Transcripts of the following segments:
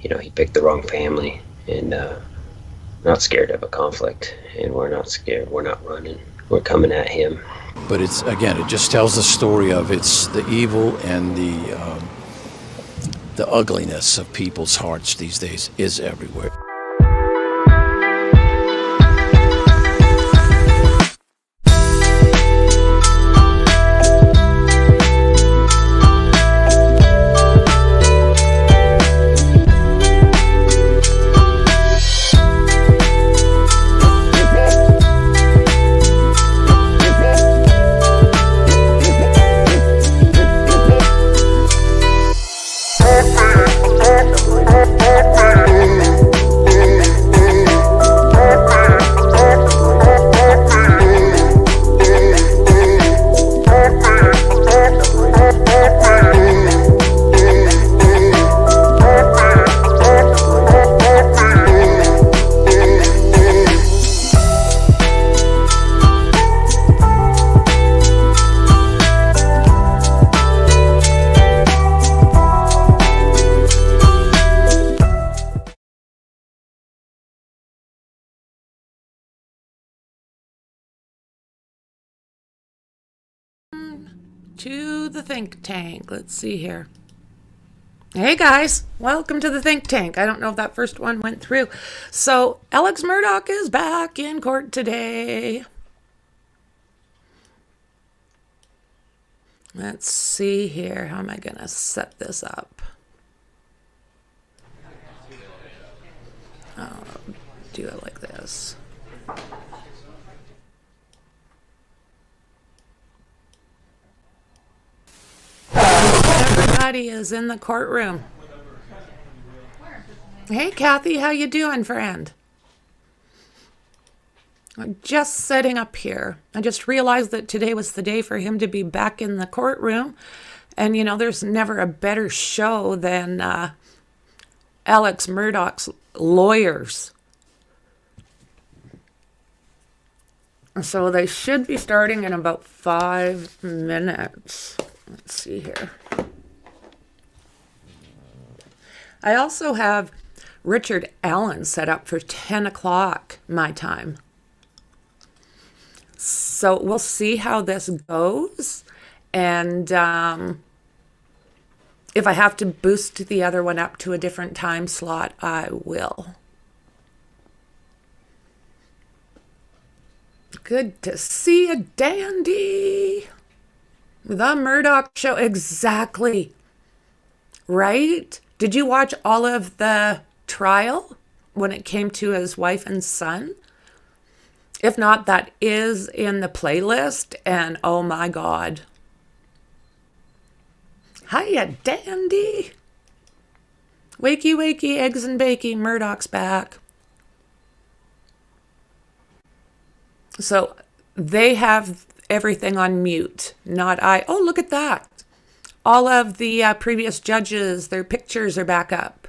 You know, he picked the wrong family, and not scared of a conflict, and we're not scared. We're not running. We're coming at him. But it's, again, it just tells the story of it's the evil and the ugliness of people's hearts these days is everywhere. To the think tank. Let's see here. Hey guys, welcome to the think tank. I don't know if that first one went through. So Alex Murdaugh is back in court today. Let's see here. How am I going to set this up? I'll do it like this. Everybody is in the courtroom. Hey Kathy, how you doing, friend? I'm just setting up here. I just realized that today was the day for him to be back in the courtroom. And you know, there's never a better show than Alex Murdaugh's lawyers. So they should be starting in about 5 minutes. Let's see here. I also have Richard Allen set up for 10 o'clock my time. So we'll see how this goes. And if I have to boost the other one up to a different time slot, I will. Good to see you, Dandy. The Murdaugh Show. Exactly. Right? Did you watch all of the trial when it came to his wife and son? If not, that is in the playlist. And oh my God. Hiya, Dandy. Wakey, wakey, eggs and bakey. Murdaugh's back. So they have everything on mute, not I. Oh, look at that. All of the previous judges, their pictures are back up.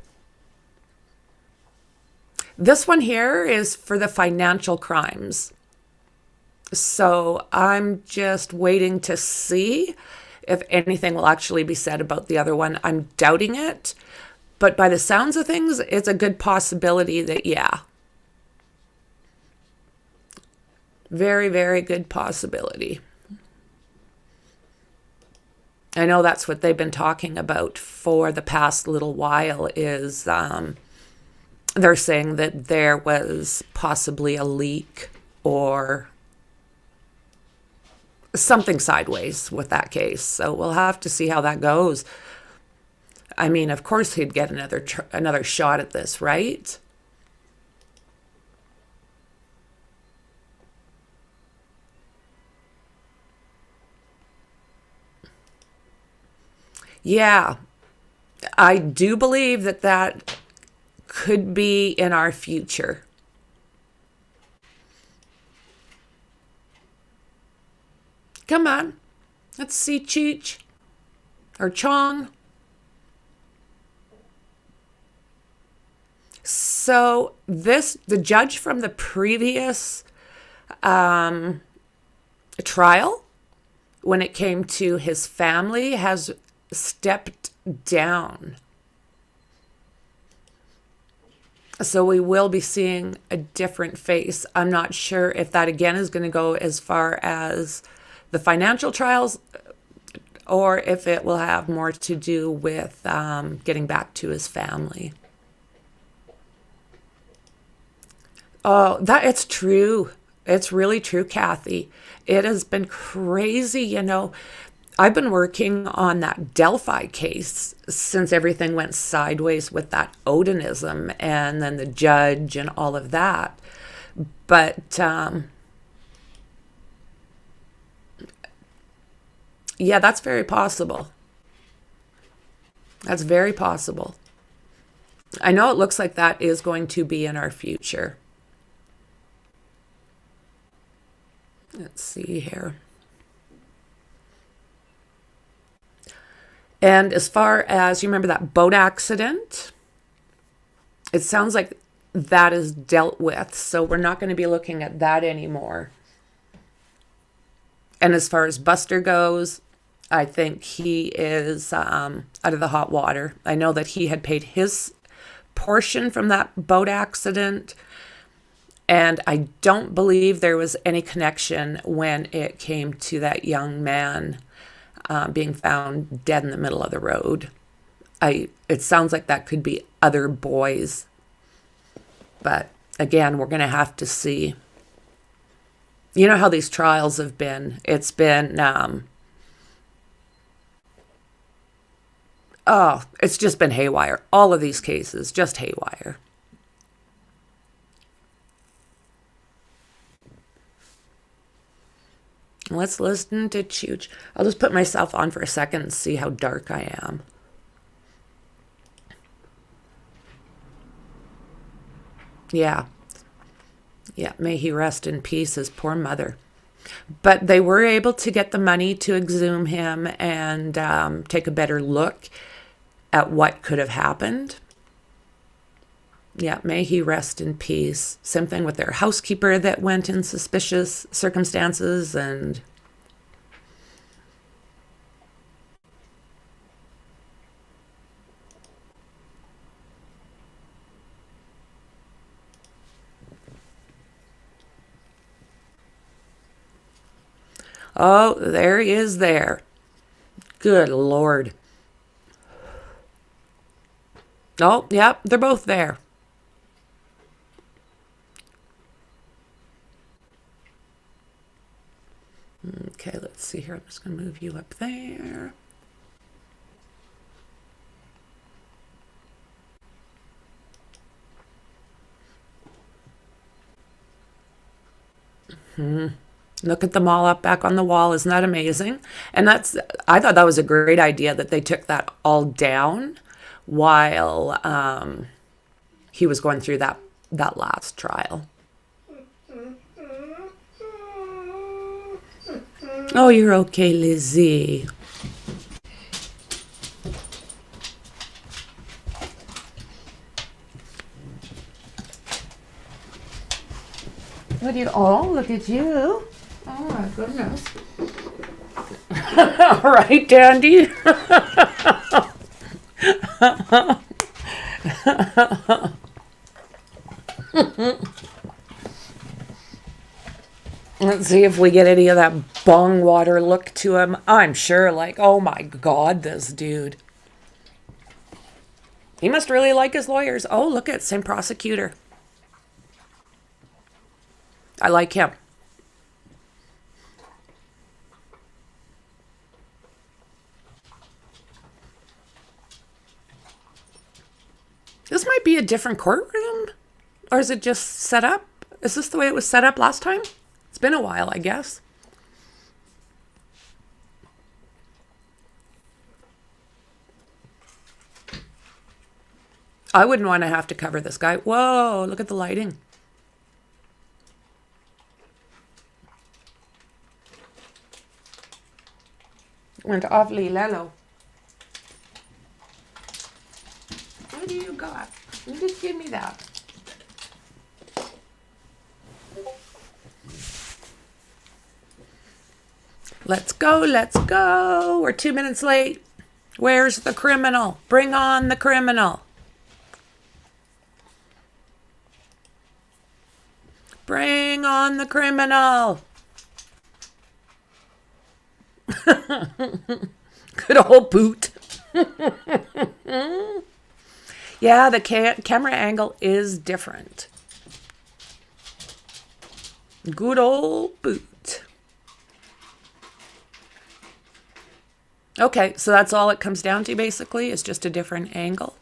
This one here is for the financial crimes. So I'm just waiting to see if anything will actually be said about the other one. I'm doubting it. But by the sounds of things, it's a good possibility that, yeah. Very, very good possibility. I know that's what they've been talking about for the past little while is they're saying that there was possibly a leak or something sideways with that case. So we'll have to see how that goes. I mean, of course he'd get another shot at this, right? Yeah, I do believe that that could be in our future. Come on, let's see Cheech or Chong. So the judge from the previous trial, when it came to his family, has stepped down. So we will be seeing a different face. I'm not sure if that again is going to go as far as the financial trials, or if it will have more to do with getting back to his family. Oh, that it's true. It's really true, Kathy. It has been crazy, you know. I've been working on that Delphi case since everything went sideways with that Odinism and then the judge and all of that. But yeah, that's very possible. That's very possible. I know it looks like that is going to be in our future. Let's see here. And as far as, you remember that boat accident? It sounds like that is dealt with, so we're not going to be looking at that anymore. And as far as Buster goes, I think he is out of the hot water. I know that he had paid his portion from that boat accident, and I don't believe there was any connection when it came to that young man being found dead in the middle of the road. It sounds like that could be other boys. But again, we're going to have to see. You know how these trials have been. It's been, it's just been haywire. All of these cases, just haywire. Let's listen to Chooch. I'll just put myself on for a second and see how dark I am. Yeah. Yeah, may he rest in peace, his poor mother. But they were able to get the money to exhume him and take a better look at what could have happened. Yeah, may he rest in peace. Same thing with their housekeeper that went in suspicious circumstances and... Oh, there he is there. Good Lord. Oh, yep, they're both there. Okay, let's see here. I'm just going to move you up there. Look at them all up back on the wall. Isn't that amazing? And I thought that was a great idea that they took that all down while he was going through that last trial. Oh, you're okay, Lizzie. What do you... Oh, look at you. Oh, my goodness. All right, Dandy. Let's see if we get any of that bong water look to him. I'm sure, like, oh my God, this dude. He must really like his lawyers. Oh, look at same prosecutor. I like him. This might be a different courtroom. Or is it just set up? Is this the way it was set up last time? It's been a while, I guess. I wouldn't want to have to cover this guy. Whoa, look at the lighting. Went awfully low. What do you got? You just give me that. Let's go, let's go. We're 2 minutes late. Where's the criminal? Bring on the criminal. Bring on the criminal. Good old boot. Yeah, the camera angle is different. Good old boot. Okay, so that's all it comes down to basically. It's just a different angle.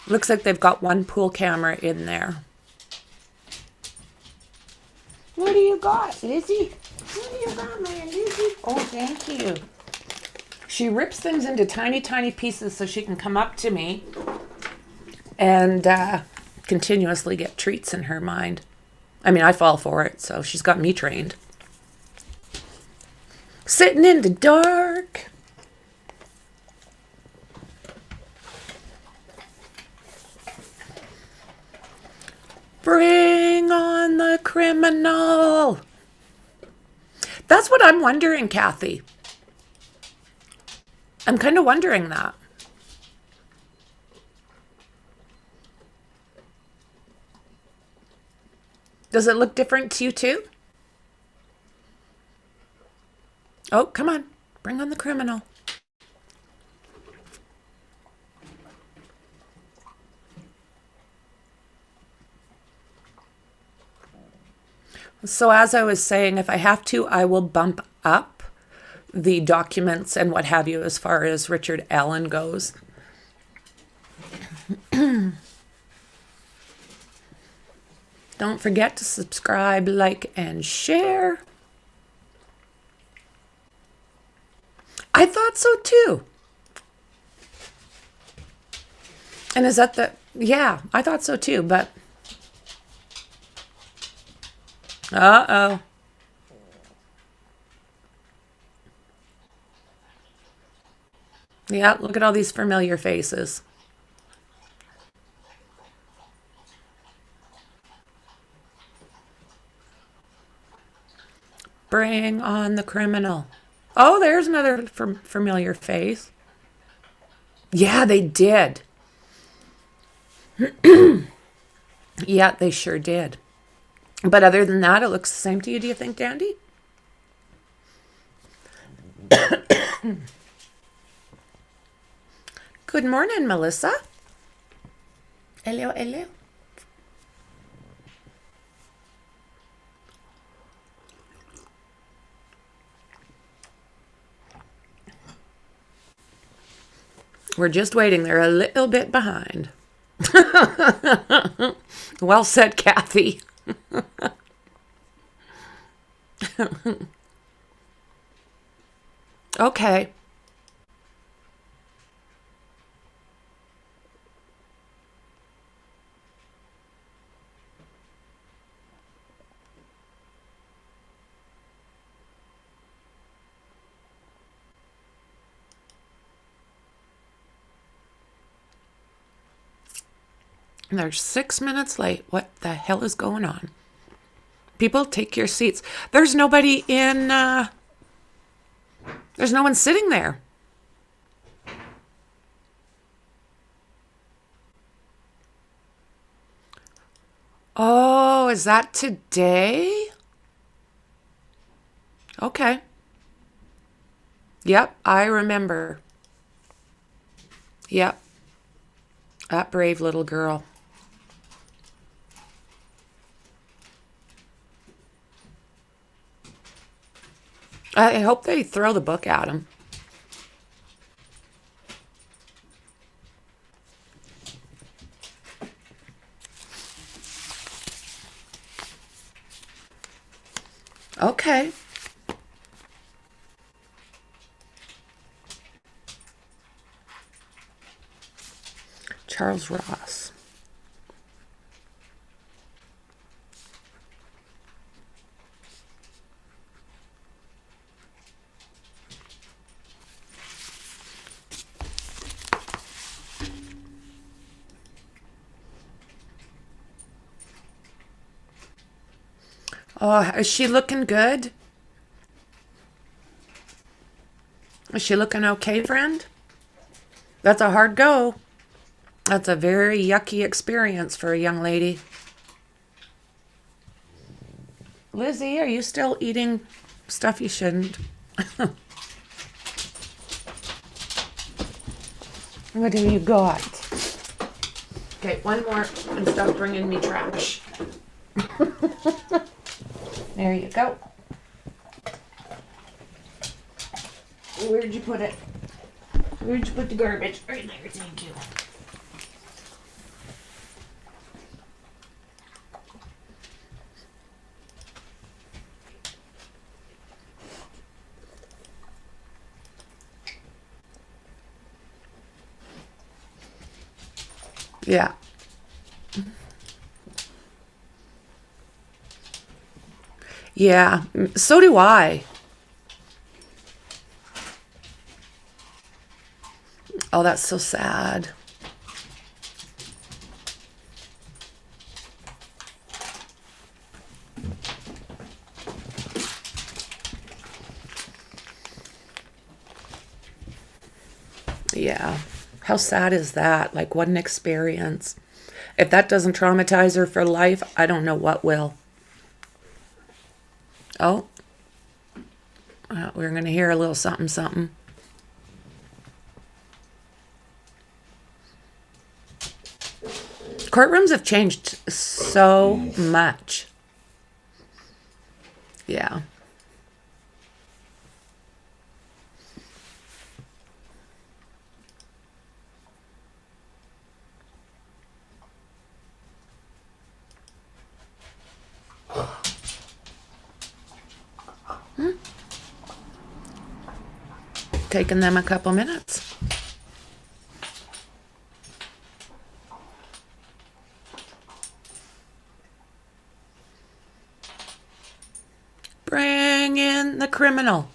Looks like they've got one pool camera in there. What do you got, Lizzie? What do you got, my Lizzie? Oh, thank you. She rips things into tiny, tiny pieces so she can come up to me and continuously get treats in her mind. I mean, I fall for it, so she's got me trained. Sitting in the dark. Bring on the criminal. That's what I'm wondering, Kathy. I'm kind of wondering that. Does it look different to you too? Oh, come on. Bring on the criminal. So as I was saying, if I have to, I will bump up the documents and what have you as far as Richard Allen goes. Don't forget to subscribe, like, and share. I thought so too. And is that the... Yeah, I thought so too, but... Uh-oh. Yeah, look at all these familiar faces. Bring on the criminal. Oh, there's another familiar face. Yeah, they did. Yeah, they sure did. But other than that, it looks the same to you, do you think, Dandy? Good morning, Melissa. Hello, hello. We're just waiting. They're a little bit behind. Well said, Kathy. Okay. And they're 6 minutes late. What the hell is going on? People, take your seats. There's nobody in, there's no one sitting there. Oh, is that today? Okay. Yep, I remember. Yep. That brave little girl. I hope they throw the book at him. Okay. Charles Ross. Oh, is she looking good? Is she looking okay, friend? That's a hard go. That's a very yucky experience for a young lady. Lizzie, are you still eating stuff you shouldn't? What do you got? Okay, one more and stop bringing me trash. There you go. Where'd you put it? Where'd you put the garbage? Right there, thank you. Yeah. Yeah, so do I. Oh, that's so sad. Yeah. How sad is that? Like, what an experience. If that doesn't traumatize her for life, I don't know what will. Oh. We're going to hear a little something, something. Courtrooms have changed so much. Yeah. Taking them a couple minutes. Bring in the criminal.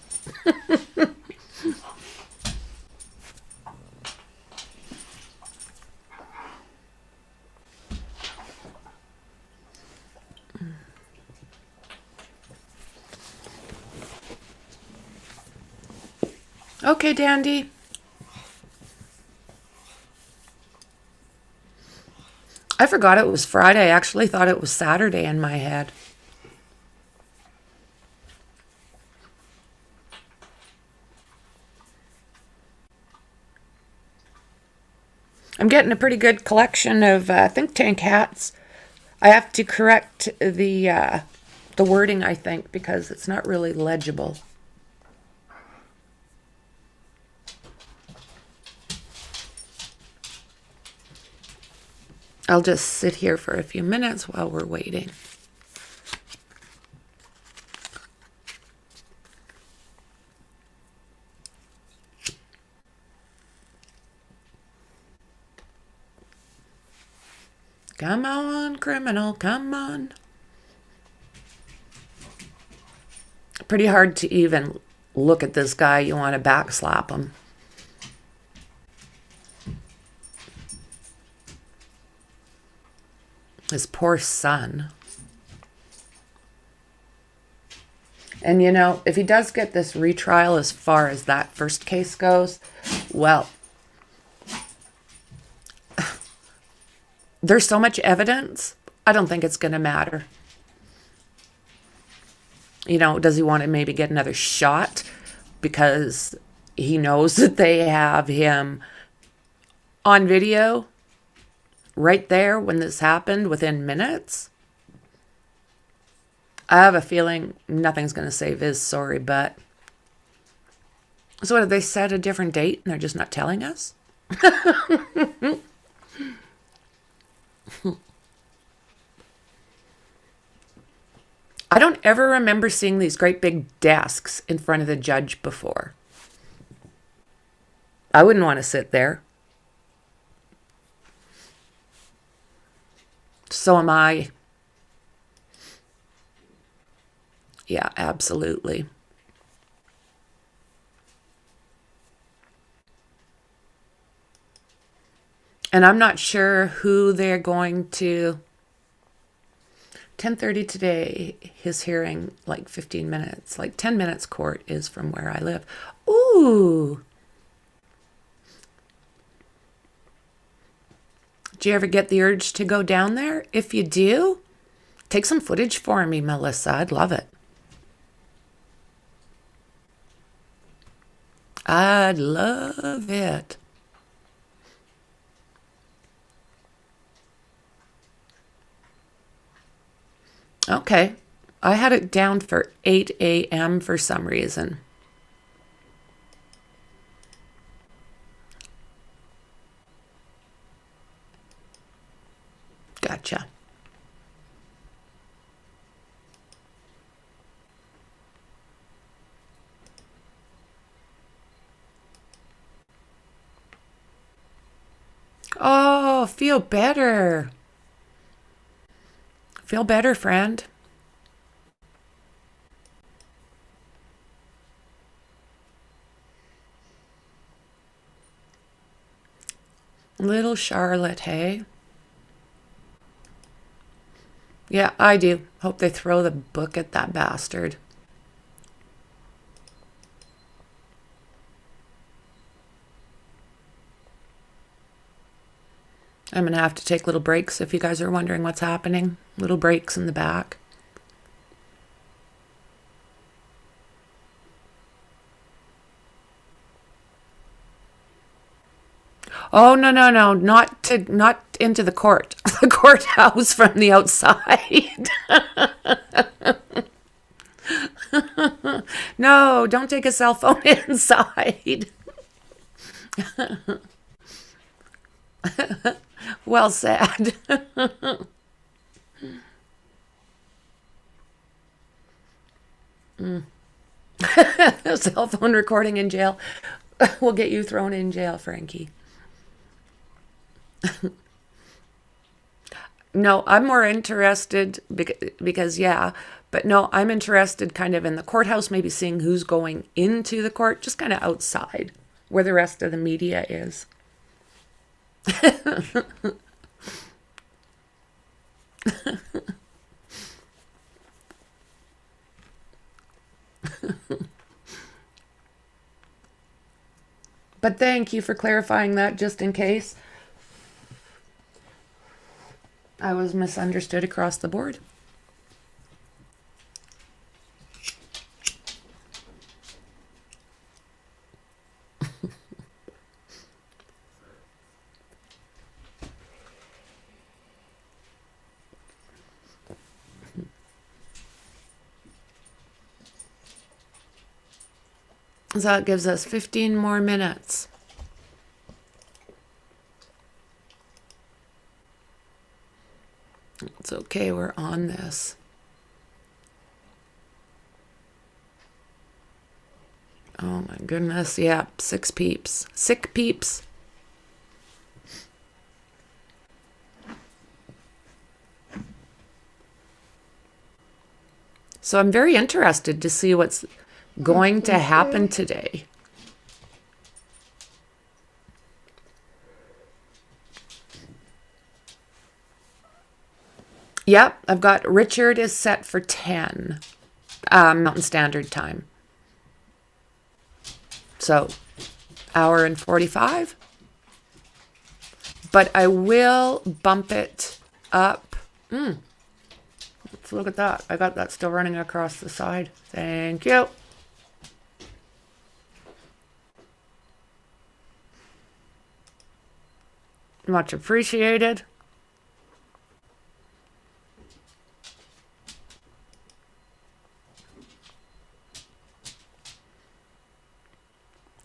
Okay, Dandy. I forgot it was Friday. I actually thought it was Saturday in my head. I'm getting a pretty good collection of think tank hats. I have to correct the wording, I think, because it's not really legible. I'll just sit here for a few minutes while we're waiting. Come on, criminal, come on. Pretty hard to even look at this guy. You want to backslap him. His poor son. And you know, if he does get this retrial as far as that first case goes, well, there's so much evidence, I don't think it's going to matter. You know, does he want to maybe get another shot because he knows that they have him on video right there when this happened within minutes? I have a feeling nothing's going to save his sorry butt. So what, have they set a different date and they're just not telling us? I don't ever remember seeing these great big desks in front of the judge before. I wouldn't want to sit there. So am I. Yeah, absolutely. And I'm not sure who they're going to. 10:30 today, his hearing, like 15 minutes. Like 10 minutes court is from where I live. Ooh. Do you ever get the urge to go down there? If you do, Take some footage for me, Melissa. I'd love it. I'd love it. Okay. I had it down for 8 a.m. for some reason. Gotcha. Oh, feel better. Feel better, friend. Little Charlotte, hey? Yeah, I do. Hope they throw the book at that bastard. I'm going to have to take little breaks if you guys are wondering what's happening. Little breaks in the back. Oh, no, no, no. Not into the court. The courthouse from the outside. No, don't take a cell phone inside. Well said. Cell phone recording in jail will get you thrown in jail, Frankie. No, I'm more interested because yeah, but no, I'm interested kind of in the courthouse, maybe seeing who's going into the court, just kind of outside where the rest of the media is. But thank you for clarifying that just in case I was misunderstood across the board. So that gives us 15 more minutes. It's okay, we're on this. Oh my goodness, yeah, 6 peeps. Sick peeps. So I'm very interested to see what's going to happen today. Yep, I've got Richard is set for 10 Mountain Standard Time. So, hour and 45. But I will bump it up. Let's look at that. I got that still running across the side. Thank you. Much appreciated.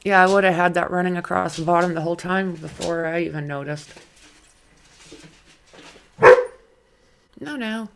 Yeah, I would have had that running across the bottom the whole time before I even noticed. No, no.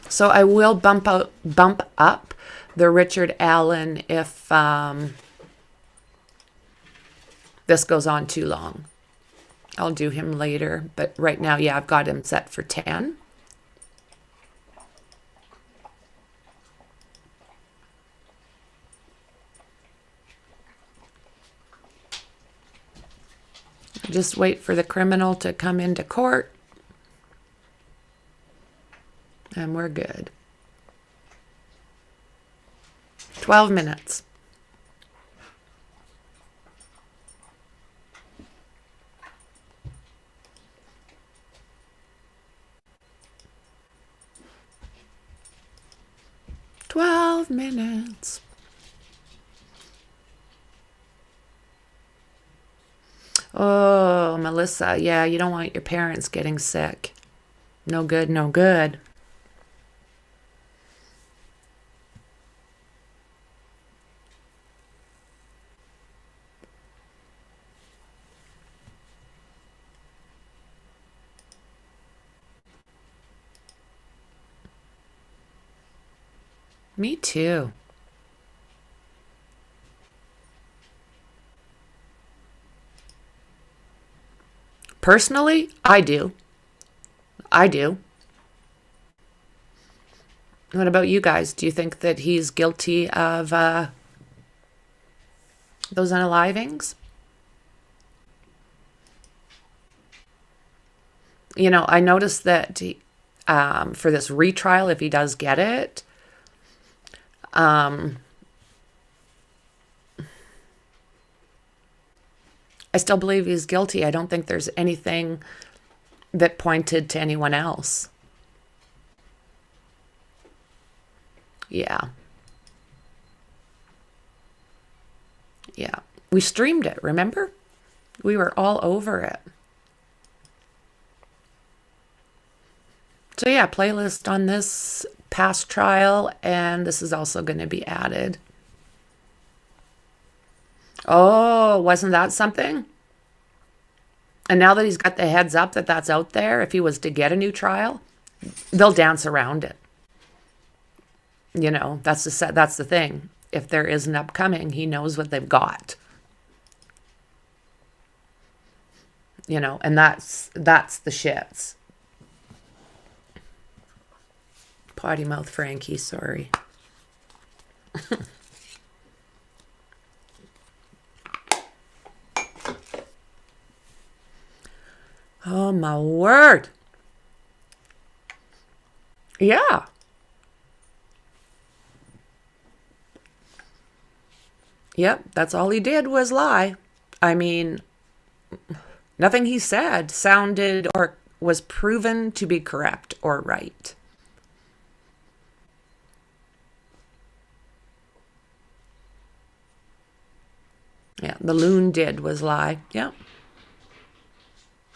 So I will bump up the Richard Allen if this goes on too long. I'll do him later, but right now, yeah, I've got him set for 10. Just wait for the criminal to come into court. And we're good. 12 minutes. Minutes. Oh, Melissa, yeah, you don't want your parents getting sick. No good, no good. Me too. Personally, I do. I do. What about you guys? Do you think that he's guilty of those unalivings? You know, I noticed that for this retrial, if he does get it, I still believe he's guilty. I don't think there's anything that pointed to anyone else. Yeah. Yeah. We streamed it, remember? We were all over it. So yeah, playlist on this past trial, and this is also going to be added. Oh, wasn't that something? And now that he's got the heads up that that's out there, if he was to get a new trial, they'll dance around it. You know, that's the thing. If there is an upcoming, he knows what they've got. You know, and that's the shits. Potty mouth Franky, sorry. Oh my word. Yeah. Yep, that's all he did was lie. I mean, nothing he said sounded or was proven to be correct or right. Yeah, the loon did was lie. Yeah.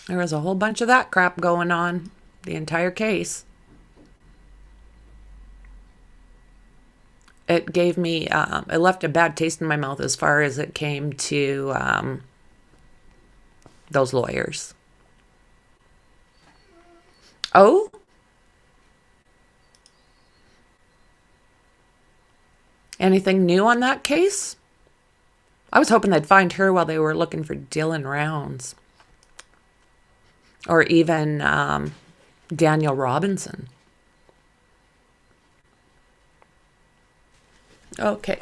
There was a whole bunch of that crap going on the entire case. It gave me, it left a bad taste in my mouth as far as it came to those lawyers. Oh? Anything new on that case? I was hoping they'd find her while they were looking for Dylan Rounds. Or even Daniel Robinson. Okay.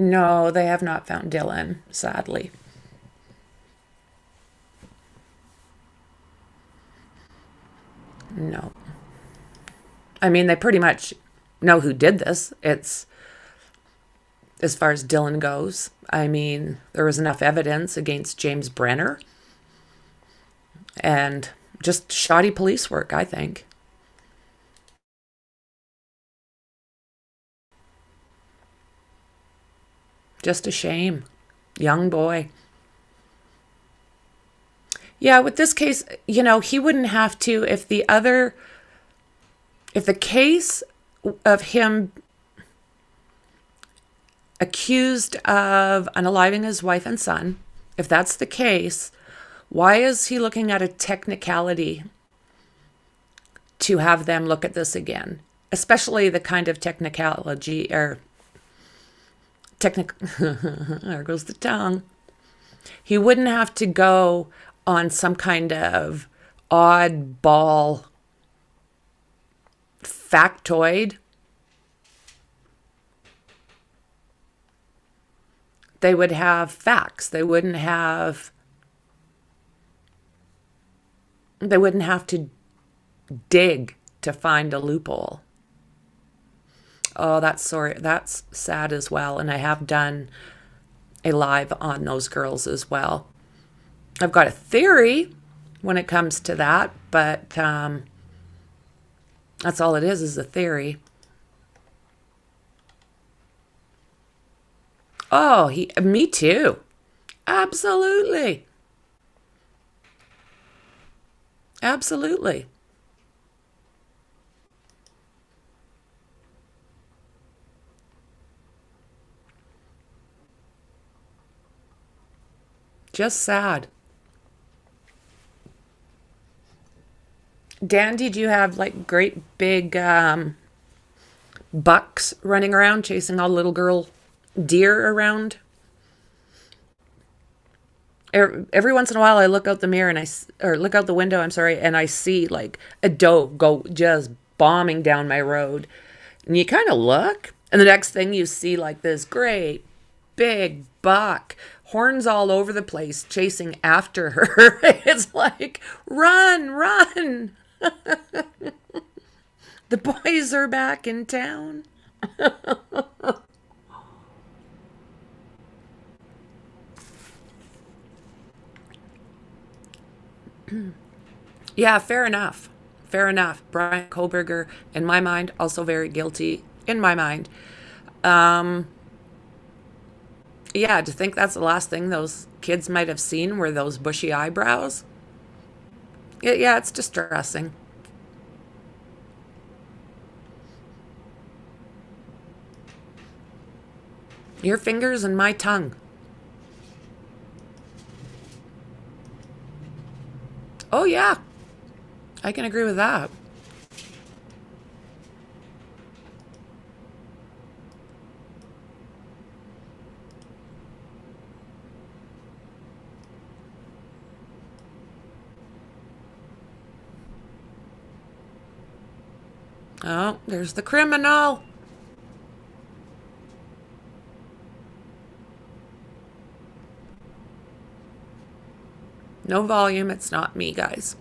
No, they have not found Dylan, sadly. No. I mean, they pretty much know who did this. It's, as far as Dylan goes, I mean, there was enough evidence against James Brenner. And just shoddy police work, I think. Just a shame. Young boy. Yeah, with this case, he wouldn't have to if the case of him accused of unaliving his wife and son, if that's the case, why is he looking at a technicality to have them look at this again? Especially the kind of technicality or there goes the tongue. He wouldn't have to go on some kind of oddball factoid. They would have facts. They wouldn't have to dig to find a loophole. Oh, that's sad as well. And I have done a live on those girls as well. I've got a theory when it comes to that, but that's all it is a theory. Oh, me too. Absolutely. Absolutely. Just sad. Dan, did you have like great big bucks running around chasing all little girl deer around? Every once in a while I look out the mirror or look out the window, and I see like a doe go just bombing down my road. And you kind of look, and the next thing you see like this great big buck, horns all over the place, chasing after her. It's like, run, run. The boys are back in town. Yeah, fair enough. Fair enough. Brian Koberger, in my mind, also very guilty, in my mind. Yeah, to think that's the last thing those kids might have seen were those bushy eyebrows. Yeah, it's distressing. Your fingers and my tongue. Oh, yeah. I can agree with that. Oh, there's the criminal. No volume. It's not me, guys.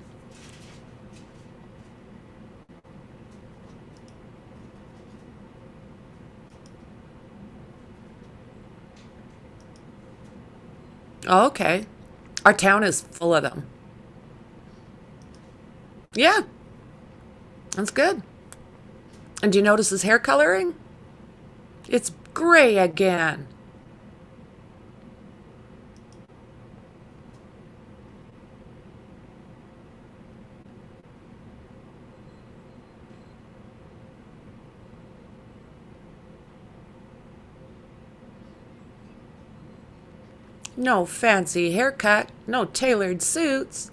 Oh, okay. Our town is full of them. Yeah, that's good. And do you notice his hair coloring? It's gray again. No fancy haircut, no tailored suits.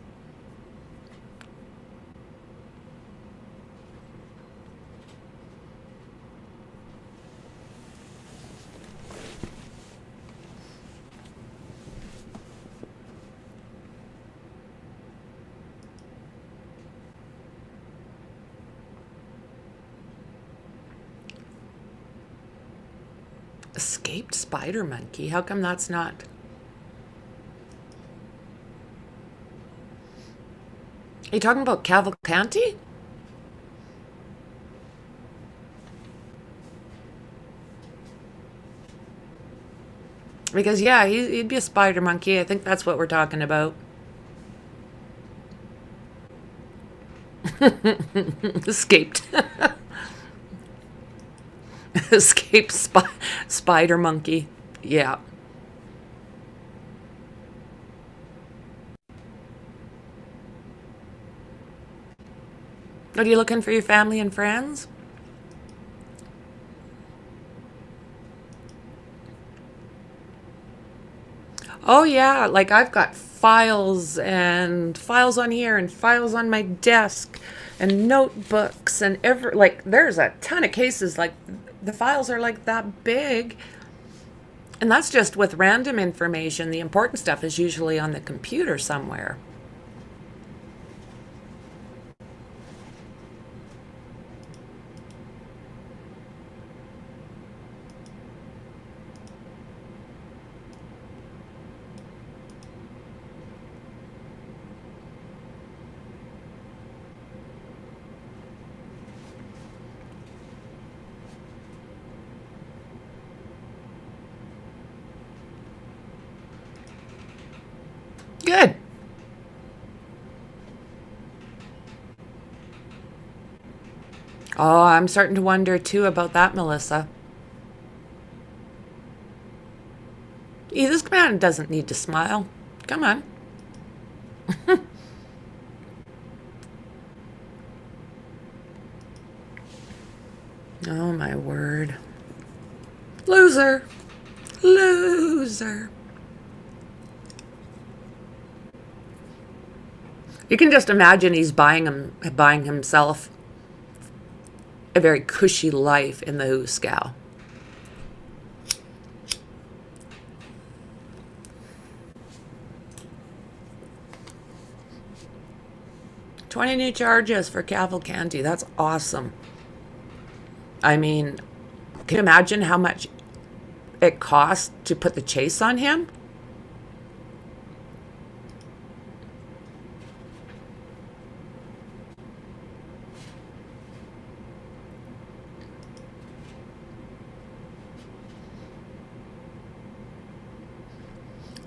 Escaped spider monkey? How come that's not? Are you talking about Cavalcanti? Because, yeah, he'd be a spider monkey. I think that's what we're talking about. Escaped. Escaped spider monkey. Yeah. Are you looking for your family and friends? Oh yeah, like I've got files and files on here and files on my desk and notebooks and like there's a ton of cases, like the files are like that big. And that's just with random information. The important stuff is usually on the computer somewhere. Good. Oh, I'm starting to wonder too about that, Melissa. This man doesn't need to smile. Come on. Oh my word. Loser. Loser. You can just imagine he's buying himself a very cushy life in the Hooskow. $20 new charges for Cavalcanti. That's awesome. I mean, can you imagine how much it cost to put the chase on him?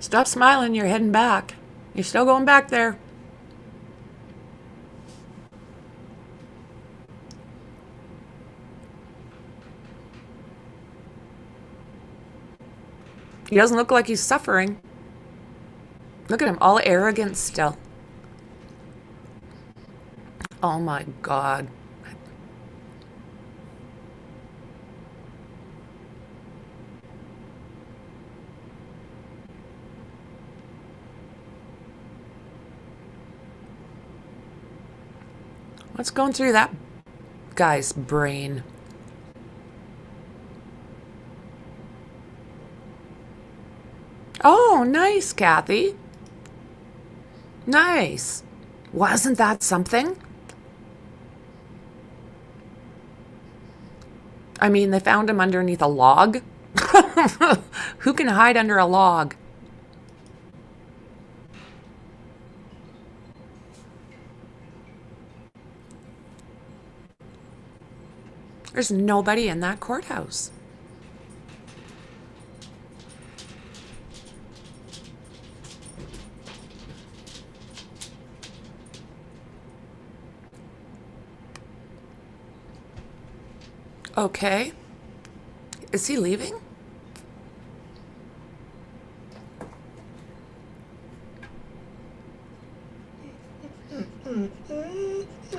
Stop smiling, you're heading back. You're still going back there. He doesn't look like he's suffering. Look at him, all arrogant still. Oh my God. What's going through that guy's brain? Oh, nice, Kathy. Nice. Wasn't that something? I mean, they found him underneath a log. Who can hide under a log? There's nobody in that courthouse. Okay. Is he leaving?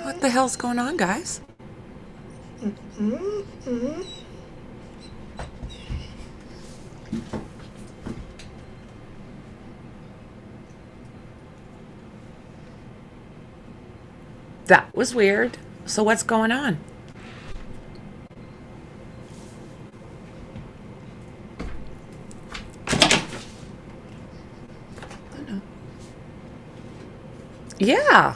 What the hell's going on, guys? That was weird. So what's going on? Yeah.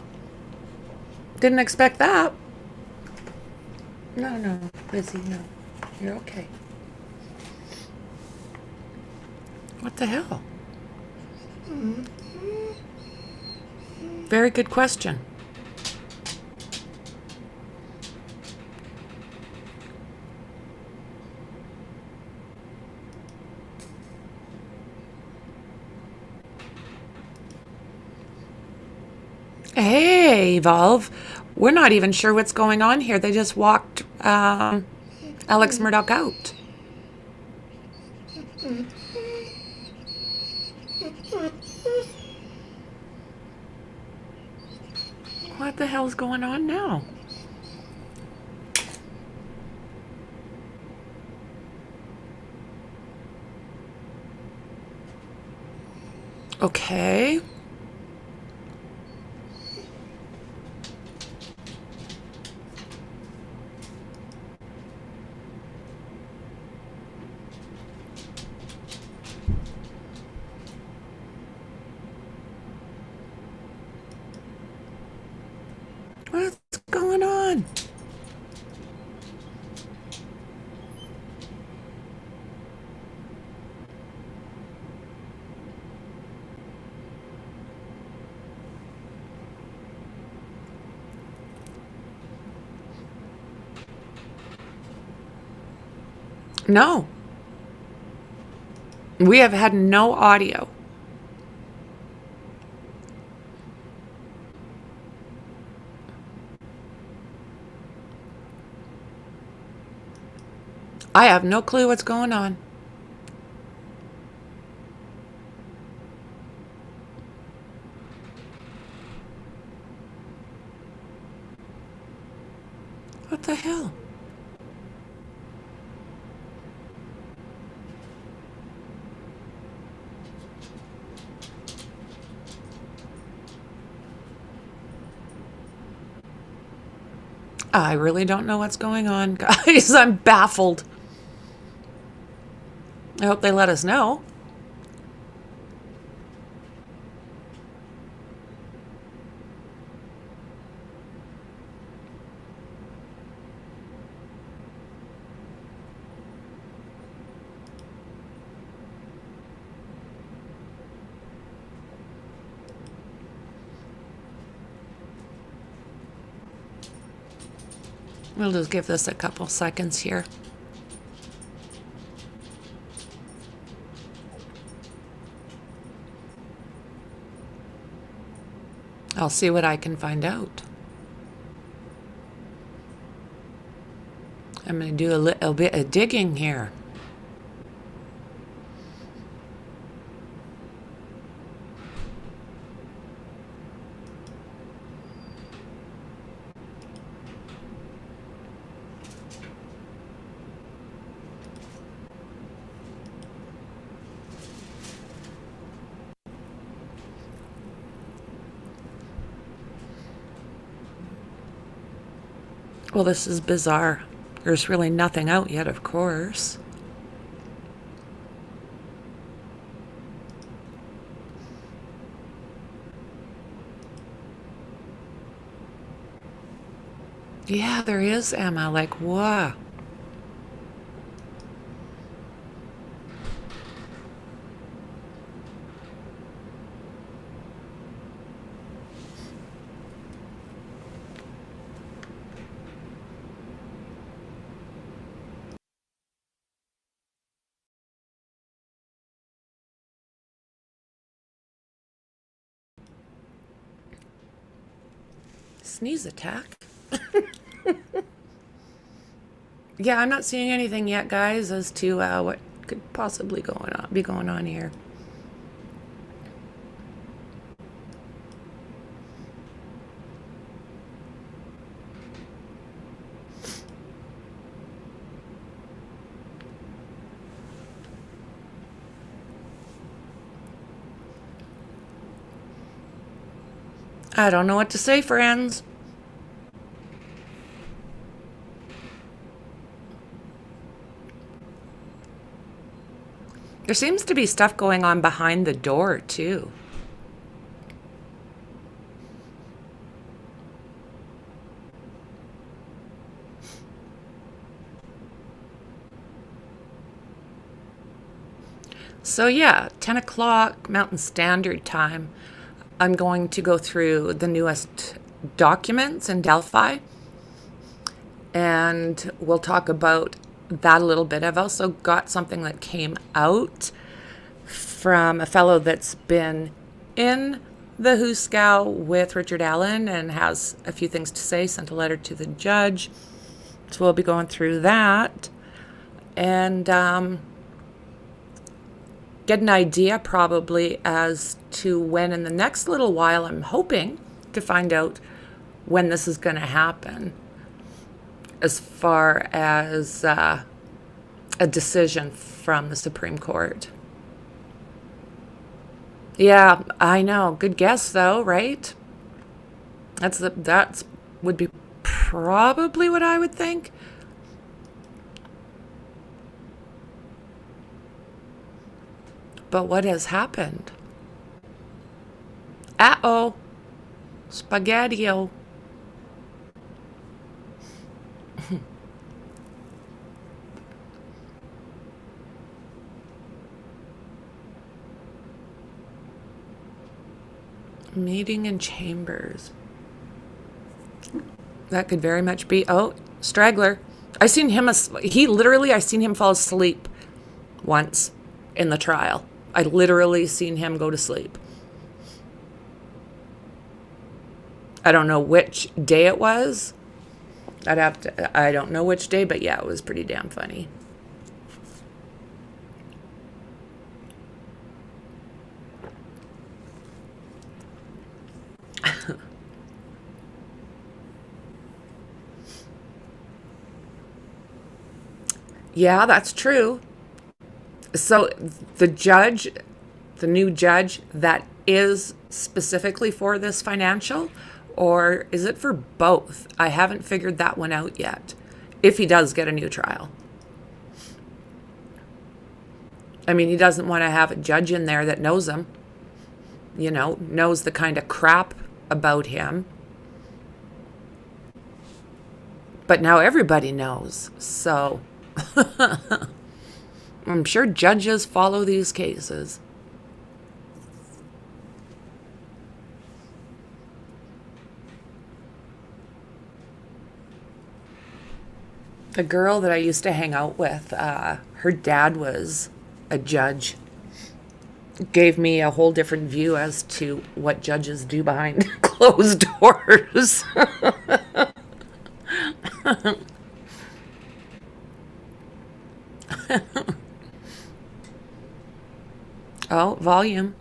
Didn't expect that. No, Lizzie, no. You're okay. What the hell? Very good question. Hey, Evolve. We're not even sure what's going on here. They just walked Alex Murdaugh out. What the hell's going on now? Okay. What's going on? No. We have had no audio. I have no clue what's going on. What the hell? I really don't know what's going on, guys. I'm baffled. I hope they let us know. We'll just give this a couple seconds here. I'll see what I can find out. I'm going to do a little bit of digging here. Well, this is bizarre. There's really nothing out yet, of course. Yeah, there is, Emma. Like, what? Sneeze attack? Yeah, I'm not seeing anything yet, guys, as to what could possibly be going on here. I don't know what to say, friends. There seems to be stuff going on behind the door, too. So yeah, 10 o'clock Mountain Standard Time. I'm going to go through the newest documents in Delphi, and we'll talk about that a little bit. I've also got something that came out from a fellow that's been in the Huskow with Richard Allen and has a few things to say, sent a letter to the judge. So we'll be going through that and get an idea probably as to when in the next little while. I'm hoping to find out when this is going to happen as far as a decision from the Supreme Court. Yeah, I know. Good guess though, right? That's would be probably what I would think. But what has happened? Uh-oh. Spaghetti-o. Meeting in chambers. That could very much be. Oh, straggler. I seen him. He literally. I seen him fall asleep once in the trial. I literally seen him go to sleep. I don't know which day it was. I'd have to. I don't know which day, but yeah, it was pretty damn funny. Yeah, that's true. So the judge, the new judge that is specifically for this financial, or is it for both? I haven't figured that one out yet. If he does get a new trial. I mean, he doesn't want to have a judge in there that knows him, knows the kind of crap about him. But now everybody knows. So I'm sure judges follow these cases. The girl that I used to hang out with, her dad was a judge. Gave me a whole different view as to what judges do behind closed doors. Oh, volume.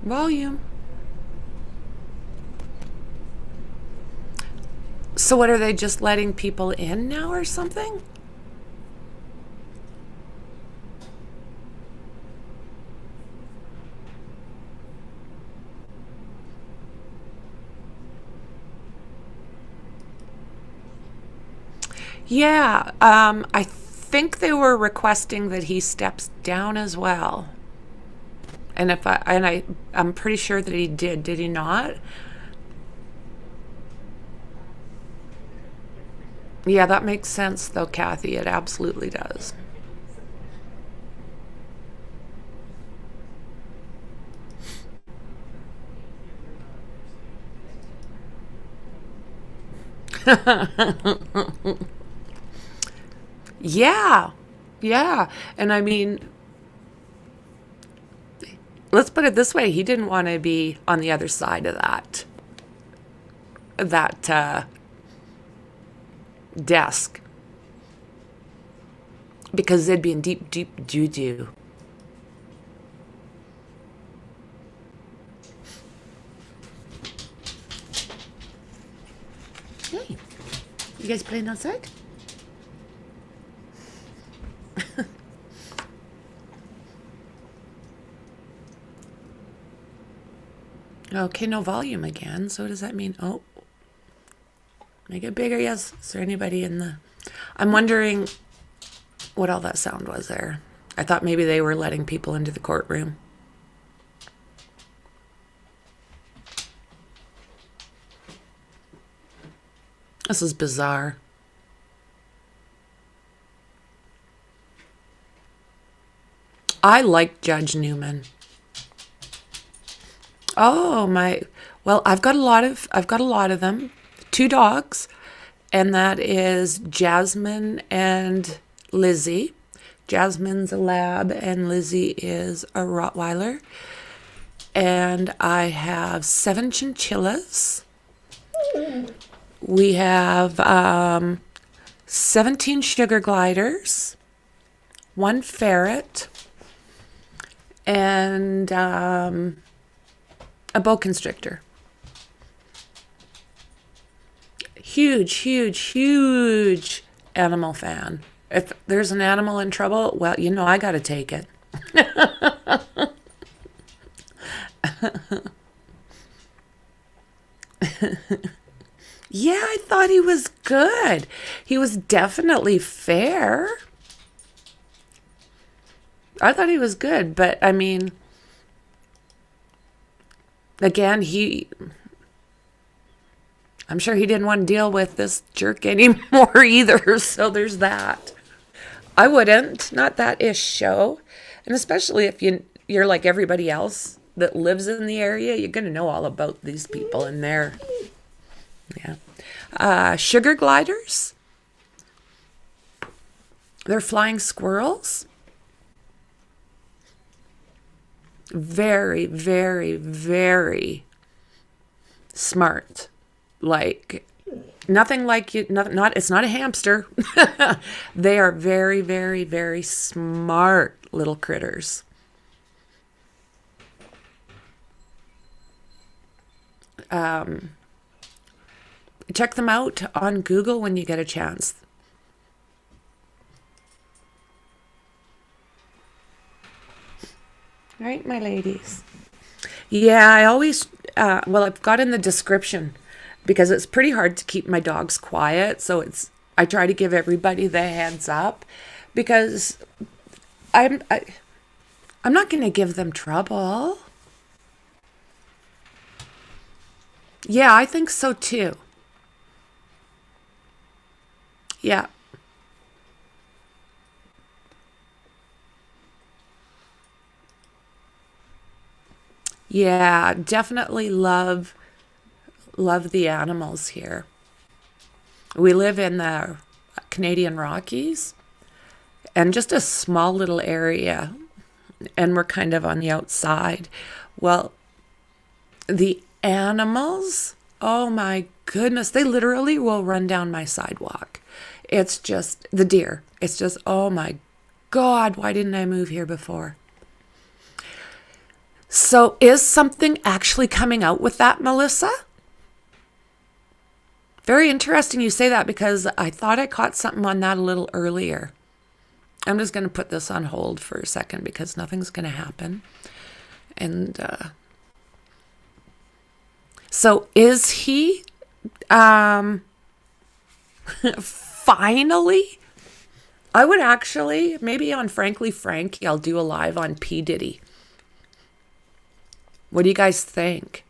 Volume. So what, are they just letting people in now or something? Yeah, I think they were requesting that he steps down as well. I'm pretty sure that he did. Did he not? Yeah, that makes sense though, Kathy. It absolutely does. Yeah. Yeah. And I mean, let's put it this way, he didn't want to be on the other side of that desk, because they'd be in deep, deep doo-doo. Hey, you guys playing outside? Okay, no volume again. So what does that mean? Oh, make it bigger. Yes. Is there anybody in the... I'm wondering what all that sound was there. I thought maybe they were letting people into the courtroom. This is bizarre. I like Judge Newman. Oh my! Well, I've got a lot of them. 2 dogs, and that is Jasmine and Lizzie. Jasmine's a lab, and Lizzie is a Rottweiler. And I have 7 chinchillas. We have 17 sugar gliders, 1 ferret, and a boa constrictor. Huge, huge, huge animal fan. If there's an animal in trouble, well, I got to take it. Yeah, I thought he was good. He was definitely fair. I thought he was good, but I mean, again, I'm sure he didn't want to deal with this jerk anymore either, so there's that. I wouldn't, not that ish show. And especially if you're like everybody else that lives in the area, you're going to know all about these people in there. Yeah. Sugar gliders. They're flying squirrels. Very, very, very smart. Like nothing like you. Not. It's not a hamster. They are very, very, very smart little critters. Check them out on Google when you get a chance. Right, my ladies. Yeah, I always, I've got in the description because it's pretty hard to keep my dogs quiet. So I try to give everybody the heads up because I'm not going to give them trouble. Yeah, I think so too. Yeah. Yeah, definitely love the animals here. We live in the Canadian Rockies and just a small little area, and we're kind of on the outside. Well, the animals, oh my goodness, they literally will run down my sidewalk. It's just the deer. It's just, oh my God, why didn't I move here before? So is something actually coming out with that, Melissa? Very interesting you say that because I thought I caught something on that a little earlier. I'm just going to put this on hold for a second because nothing's going to happen. And so is he finally? I would actually, maybe on Frankly Franky, I'll do a live on P. Diddy. What do you guys think?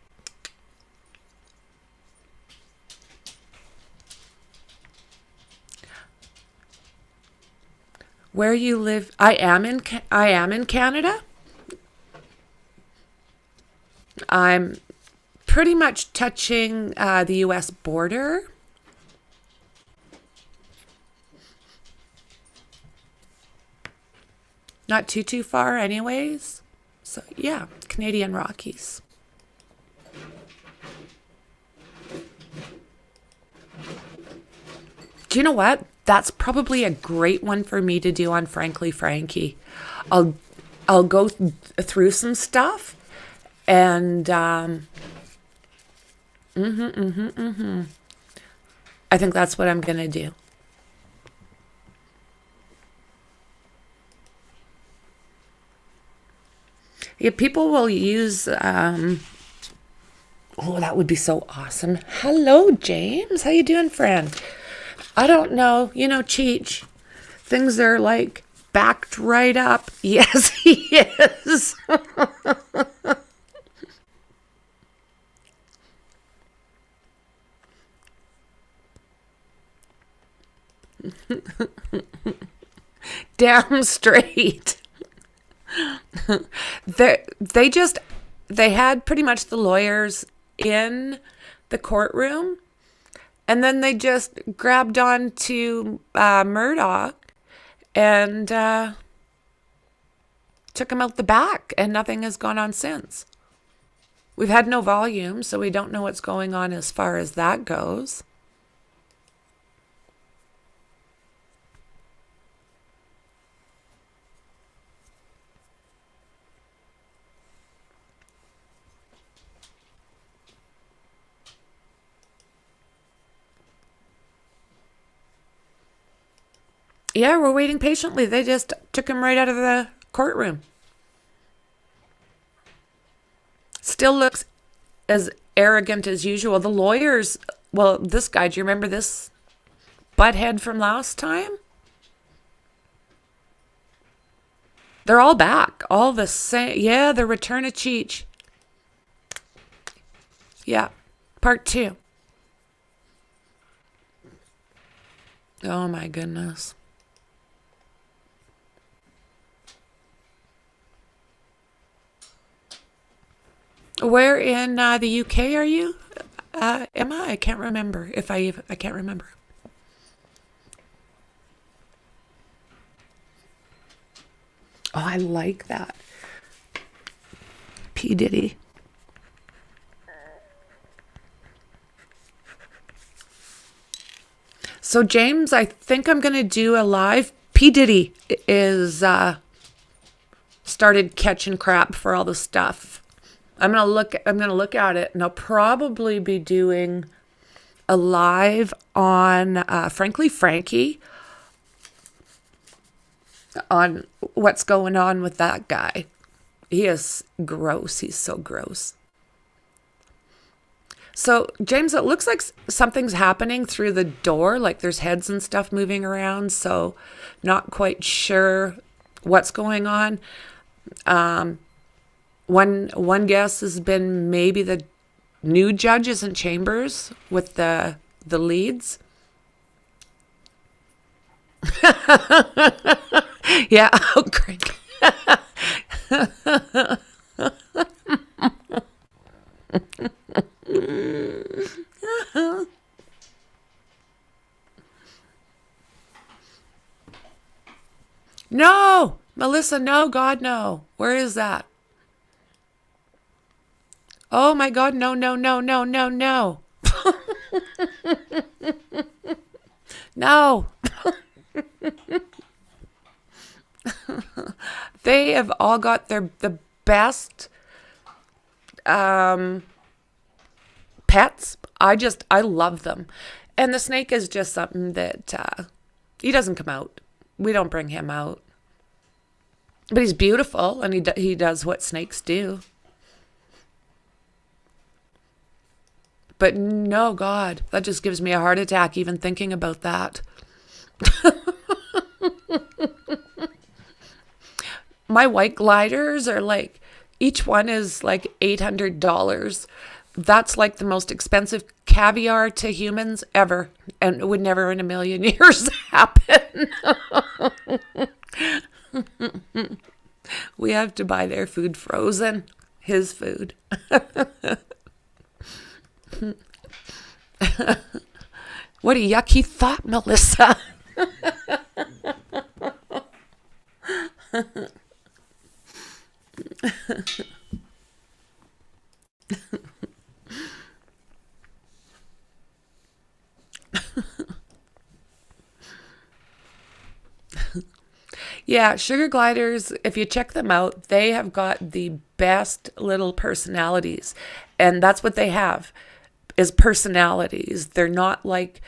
Where you live? I am in Canada. I'm pretty much touching the US border. Not too far anyways. So yeah, Canadian Rockies. Do you know what? That's probably a great one for me to do on Frankly Franky. I'll go through some stuff and I think that's what I'm gonna do. Yeah, people will use oh, that would be so awesome. Hello, James. How you doing, friend? I don't know. Cheech. Things are like backed right up. Yes, he is. Damn straight. They had pretty much the lawyers in the courtroom, and then they just grabbed on to Murdaugh and took him out the back, and nothing has gone on since. We've had no volume, so we don't know what's going on as far as that goes. Yeah, we're waiting patiently. They just took him right out of the courtroom. Still looks as arrogant as usual. The lawyers, well, this guy, do you remember this butthead from last time? They're all back. All the same. Yeah, the return of Cheech. Yeah, part 2. Oh my goodness. Where in the UK are you, Emma? I can't remember. I can't remember. Oh, I like that. P. Diddy. So, James, I think I'm going to do a live. P. Diddy is started catching crap for all the stuff. I'm going to look at it, and I'll probably be doing a live on Franky on what's going on with that guy. He is gross. He's so gross. So, James, it looks like something's happening through the door, like there's heads and stuff moving around, so not quite sure what's going on. One guess has been maybe the new judges and chambers with the leads. Yeah, oh, great. No, Melissa, no, God, no. Where is that? Oh my God, no, no, no, no, no, no. No. They have all got the best pets. I love them. And the snake is just something that he doesn't come out. We don't bring him out. But he's beautiful, and he does what snakes do. But no, God, that just gives me a heart attack even thinking about that. My white gliders are like, each one is like $800. That's like the most expensive caviar to humans ever. And it would never in a million years happen. We have to buy their food frozen. His food. What a yucky thought, Melissa. Yeah, sugar gliders, if you check them out, they have got the best little personalities. And that's what they have, is personalities. They're not like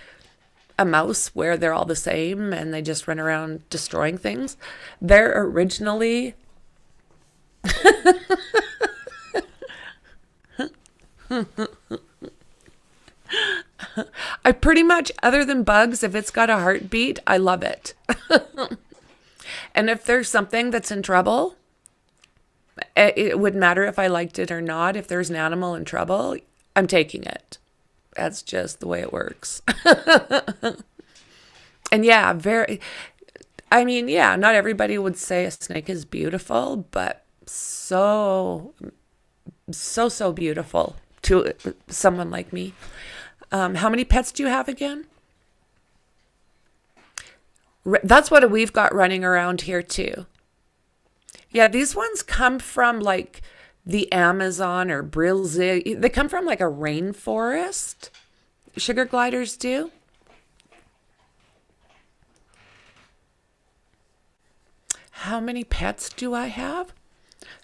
a mouse where they're all the same and they just run around destroying things. They're originally... I pretty much, other than bugs, if it's got a heartbeat, I love it. And if there's something that's in trouble, it wouldn't matter if I liked it or not. If there's an animal in trouble, I'm taking it. That's just the way it works. And yeah, not everybody would say a snake is beautiful, but so beautiful to someone like me. How many pets do you have again? That's what we've got running around here too. Yeah, these ones come from like the Amazon or Brazil. They come from like a rainforest. Sugar gliders do. How many pets do I have?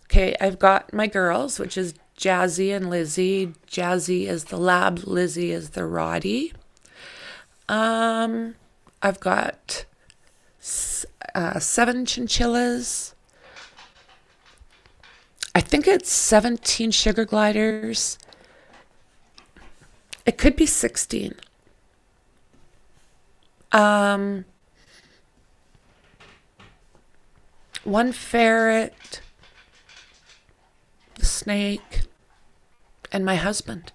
Okay, I've got my girls, which is Jazzy and Lizzie. Jazzy is the lab, Lizzie is the Roddy. I've got 7 chinchillas. I think it's 17 sugar gliders. It could be 16. One ferret, the snake, and my husband.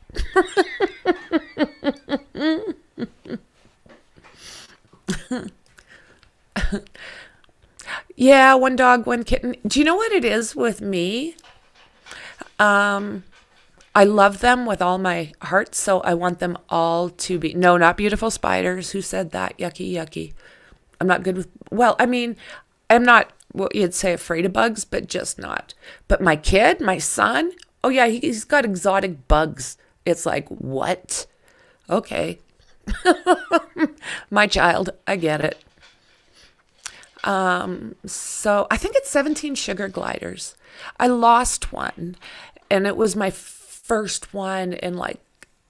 Yeah, one dog, one kitten. Do you know what it is with me? I love them with all my heart, so I want them all to be, no, not beautiful spiders. Who said that? Yucky, yucky. I'm not good with, well, I mean, I'm not what you'd say afraid of bugs, but just not. But my kid, my son, oh yeah, he's got exotic bugs. It's like, what? Okay. My child, I get it. So I think it's 17 sugar gliders. I lost one, and it was my first one in like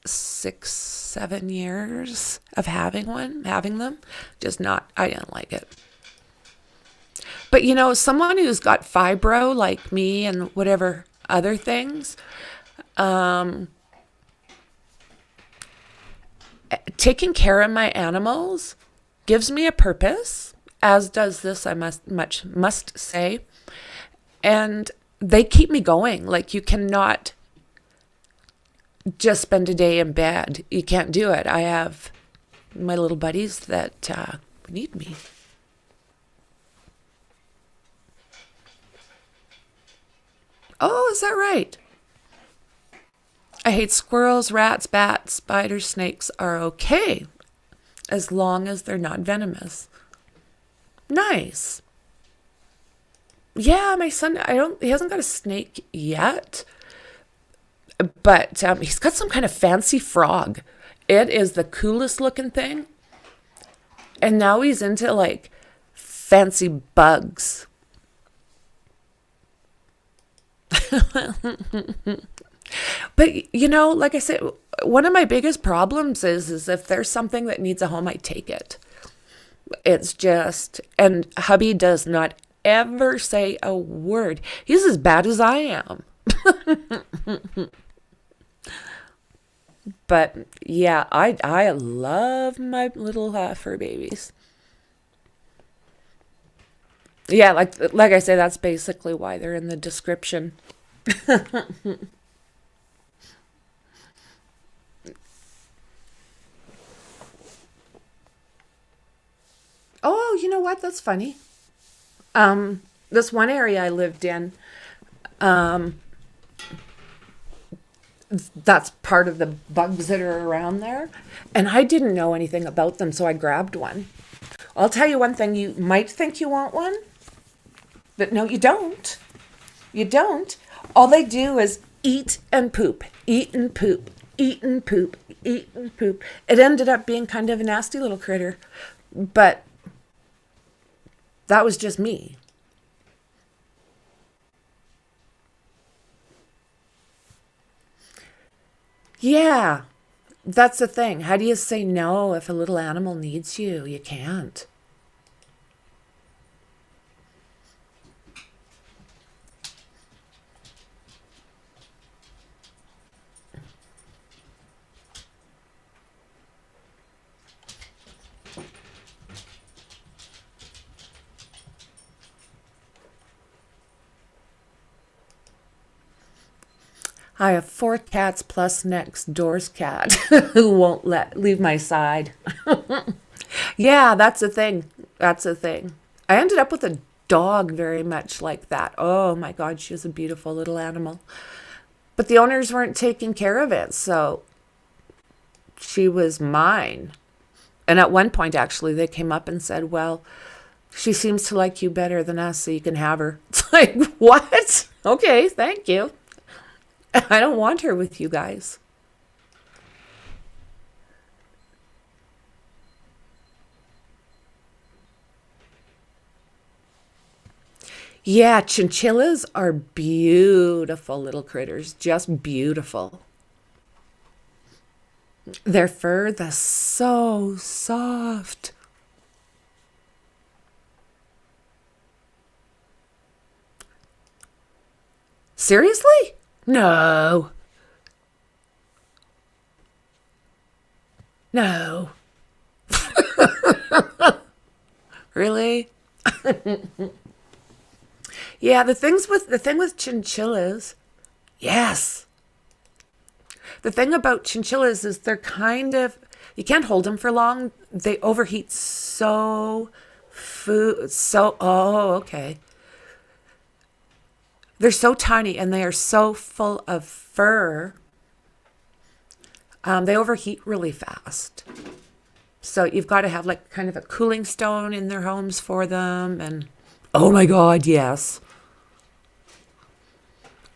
6-7 years of having them. Just not, I didn't like it. But you know, someone who's got fibro like me and whatever other things, taking care of my animals gives me a purpose, as does this, I must say. And they keep me going. Like, you cannot just spend a day in bed. You can't do it. I have my little buddies that need me. Oh, is that right? I hate squirrels, rats, bats, spiders, snakes are okay, as long as they're not venomous. Nice. Yeah, my son, he hasn't got a snake yet, but he's got some kind of fancy frog. It is the coolest looking thing. And now he's into like fancy bugs. But, you know, like I said, one of my biggest problems is if there's something that needs a home, I take it. It's just, and hubby does not ever say a word. He's as bad as I am. But yeah, I love my little fur babies. Yeah, like I say, that's basically why they're in the description. Oh, you know what? That's funny. This one area I lived in, that's part of the bugs that are around there. And I didn't know anything about them, so I grabbed one. I'll tell you one thing, you might think you want one, but no, you don't. You don't. All they do is eat and poop, eat and poop, eat and poop, eat and poop. It ended up being kind of a nasty little critter, but that was just me. Yeah, that's the thing. How do you say no if a little animal needs you? You can't. I have 4 cats plus next door's cat who won't leave my side. Yeah, that's the thing. That's the thing. I ended up with a dog very much like that. Oh my God, she was a beautiful little animal. But the owners weren't taking care of it, so she was mine. And at one point, actually, they came up and said, well, she seems to like you better than us, so you can have her. It's like, what? Okay, thank you. I don't want her with you guys. Yeah, chinchillas are beautiful little critters, just beautiful. Their fur, that's so soft. Seriously? No. No. Really? Yeah, the thing with chinchillas, yes. The thing about chinchillas is they're kind of, you can't hold them for long. They overheat oh, okay. They're so tiny and they are so full of fur. They overheat really fast. So you've got to have like kind of a cooling stone in their homes for them. And oh my God, yes.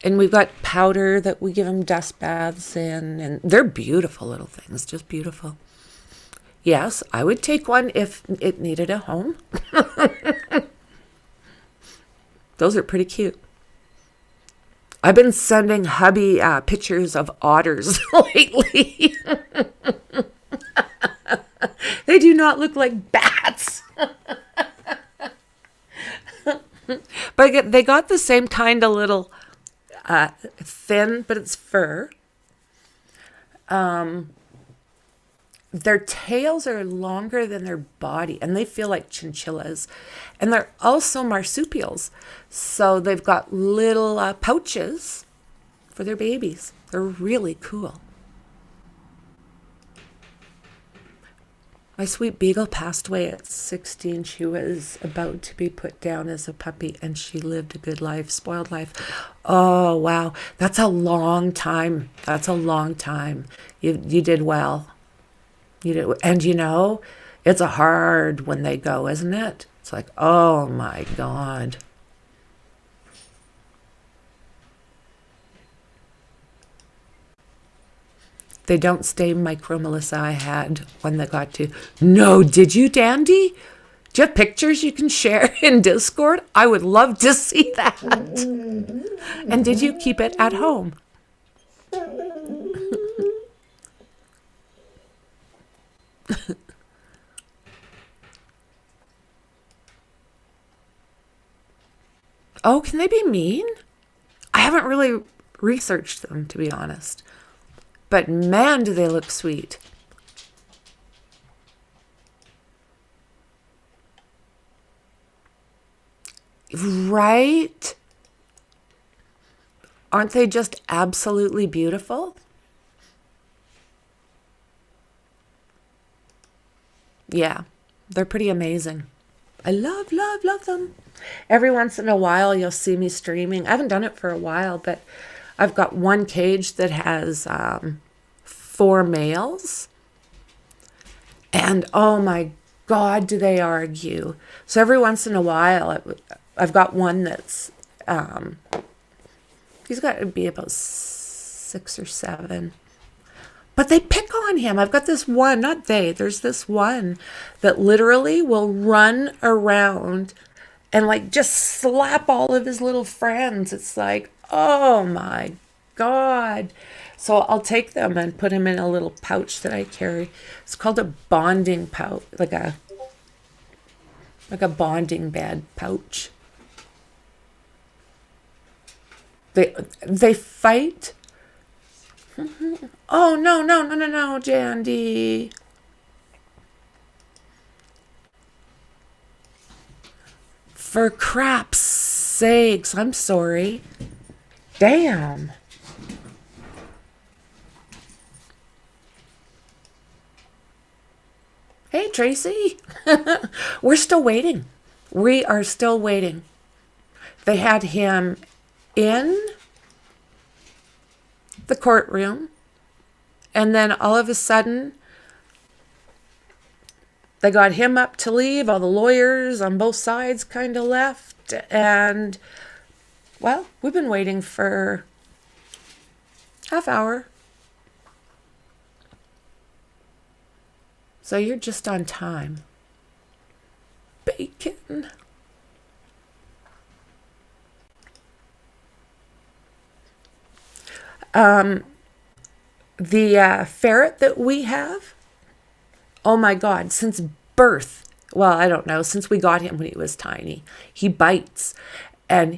And we've got powder that we give them dust baths in. And they're beautiful little things, just beautiful. Yes, I would take one if it needed a home. Those are pretty cute. I've been sending hubby pictures of otters lately. They do not look like bats. But they got the same kind of little thin, but it's fur. Their tails are longer than their body, and they feel like chinchillas. And they're also marsupials. So they've got little pouches for their babies. They're really cool. My sweet beagle passed away at 16. She was about to be put down as a puppy, and she lived a good life, spoiled life. Oh, wow. That's a long time. That's a long time. You did well. You did, and you know, it's a hard when they go, isn't it? It's like, oh my God. They don't stay micro, Melissa. I had one that got to. No, did you, Dandy? Do you have pictures you can share in Discord? I would love to see that. And did you keep it at home? Oh, can they be mean? I haven't really researched them, to be honest. But man, do they look sweet. Right? Aren't they just absolutely beautiful? Yeah, they're pretty amazing. I love, love, love them. Every once in a while, you'll see me streaming. I haven't done it for a while, but I've got one cage that has 4 males. And oh my God, do they argue. So every once in a while, I've got one that's, he's got to be about 6 or 7. But they pick on him. I've got this one, not they, there's this one that literally will run around and like just slap all of his little friends. It's like, oh my God. So I'll take them and put them in a little pouch that I carry. It's called a bonding pouch, like a bonding bed pouch. They fight. Oh, no, Jandy. For crap's sakes, I'm sorry. Damn. Hey, Tracy. We're still waiting. We are still waiting. They had him in the courtroom, and then all of a sudden they got him up to leave. All the lawyers on both sides kind of left, and well, we've been waiting for half hour. So you're just on time. Bacon. The ferret that we have, oh my God, since birth, well, I don't know, since we got him when he was tiny, he bites. And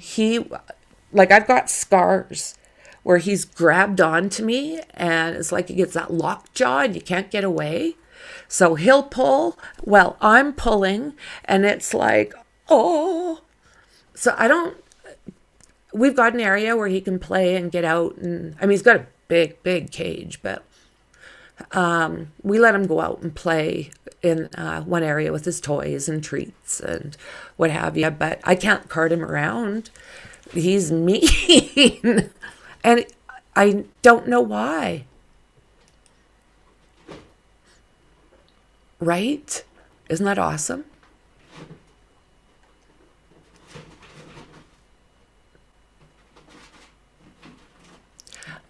like I've got scars where he's grabbed onto me and it's like he gets that lockjaw and you can't get away. So he'll pull while I'm pulling and it's like, oh. So we've got an area where he can play and get out. And I mean, he's got a big, big cage, but we let him go out and play in one area with his toys and treats and what have you. But I can't cart him around. He's mean. And I don't know why. Right? Isn't that awesome?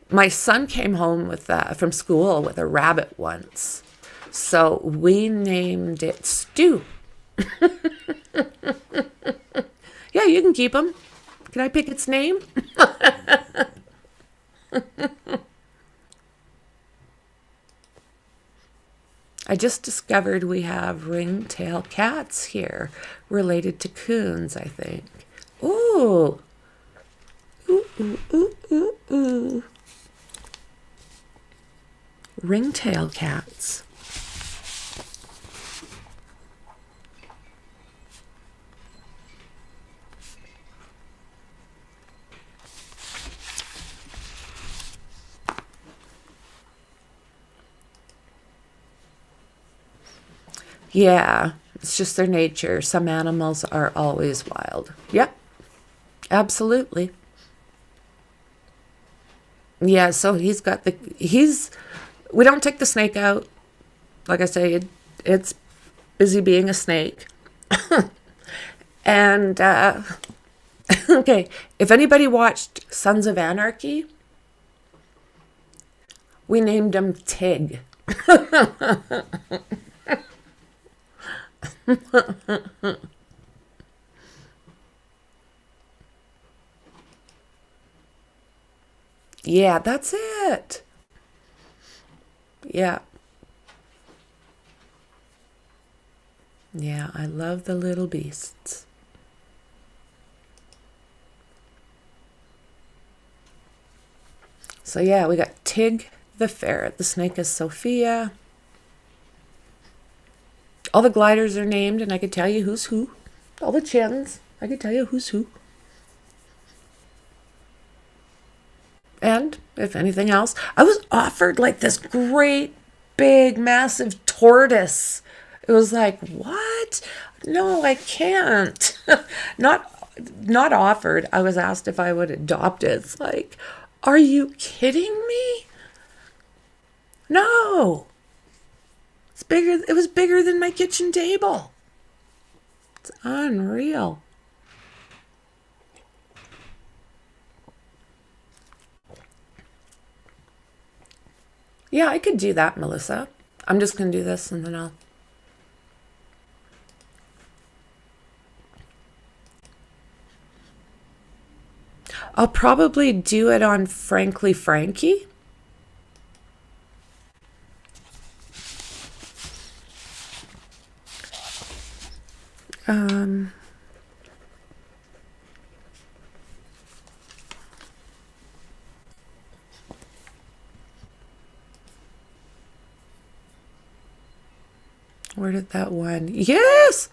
My son came home from school with a rabbit once. So we named it Stu. Yeah, you can keep him. Can I pick its name? I just discovered we have ringtail cats here, related to coons, I think. Ooh. Ooh, ooh, ooh, ooh, ooh. Ringtail cats. Yeah, it's just their nature. Some animals are always wild. Yep, absolutely. Yeah, so we don't take the snake out. Like I say, it's busy being a snake. And, okay, if anybody watched Sons of Anarchy, we named him Tig. Yeah, that's it. Yeah. Yeah, I love the little beasts. So yeah, we got Tig the ferret. The snake is Sophia. All the gliders are named, and I could tell you who's who. All the chins, I could tell you who's who. And if anything else, I was offered like this great, big, massive tortoise. It was like, what? No, I can't. Not offered. I was asked if I would adopt it. It's like, are you kidding me? No. It's bigger. It was bigger than my kitchen table. It's unreal. Yeah, I could do that, Melissa. I'm just going to do this and then I'll probably do it on Frankly Franky. Where did that one? Yes!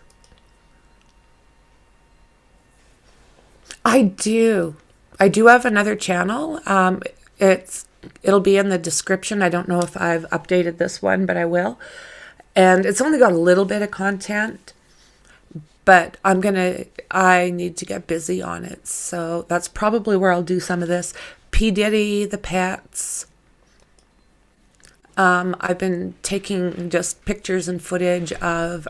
I do. I do have another channel. It'll be in the description. I don't know if I've updated this one, but I will. And it's only got a little bit of content, but I need to get busy on it. So that's probably where I'll do some of this. P. Diddy, the pets. I've been taking just pictures and footage of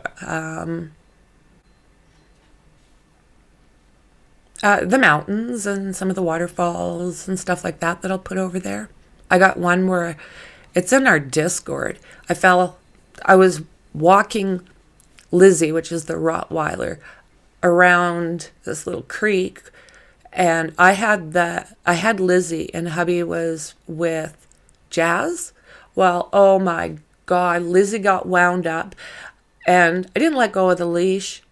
the mountains and some of the waterfalls and stuff like that I'll put over there. I got one where it's in our Discord. I was walking Lizzie, which is the Rottweiler, around this little creek, and I had Lizzie and hubby was with Jazz. Well, oh my God, Lizzie got wound up and I didn't let go of the leash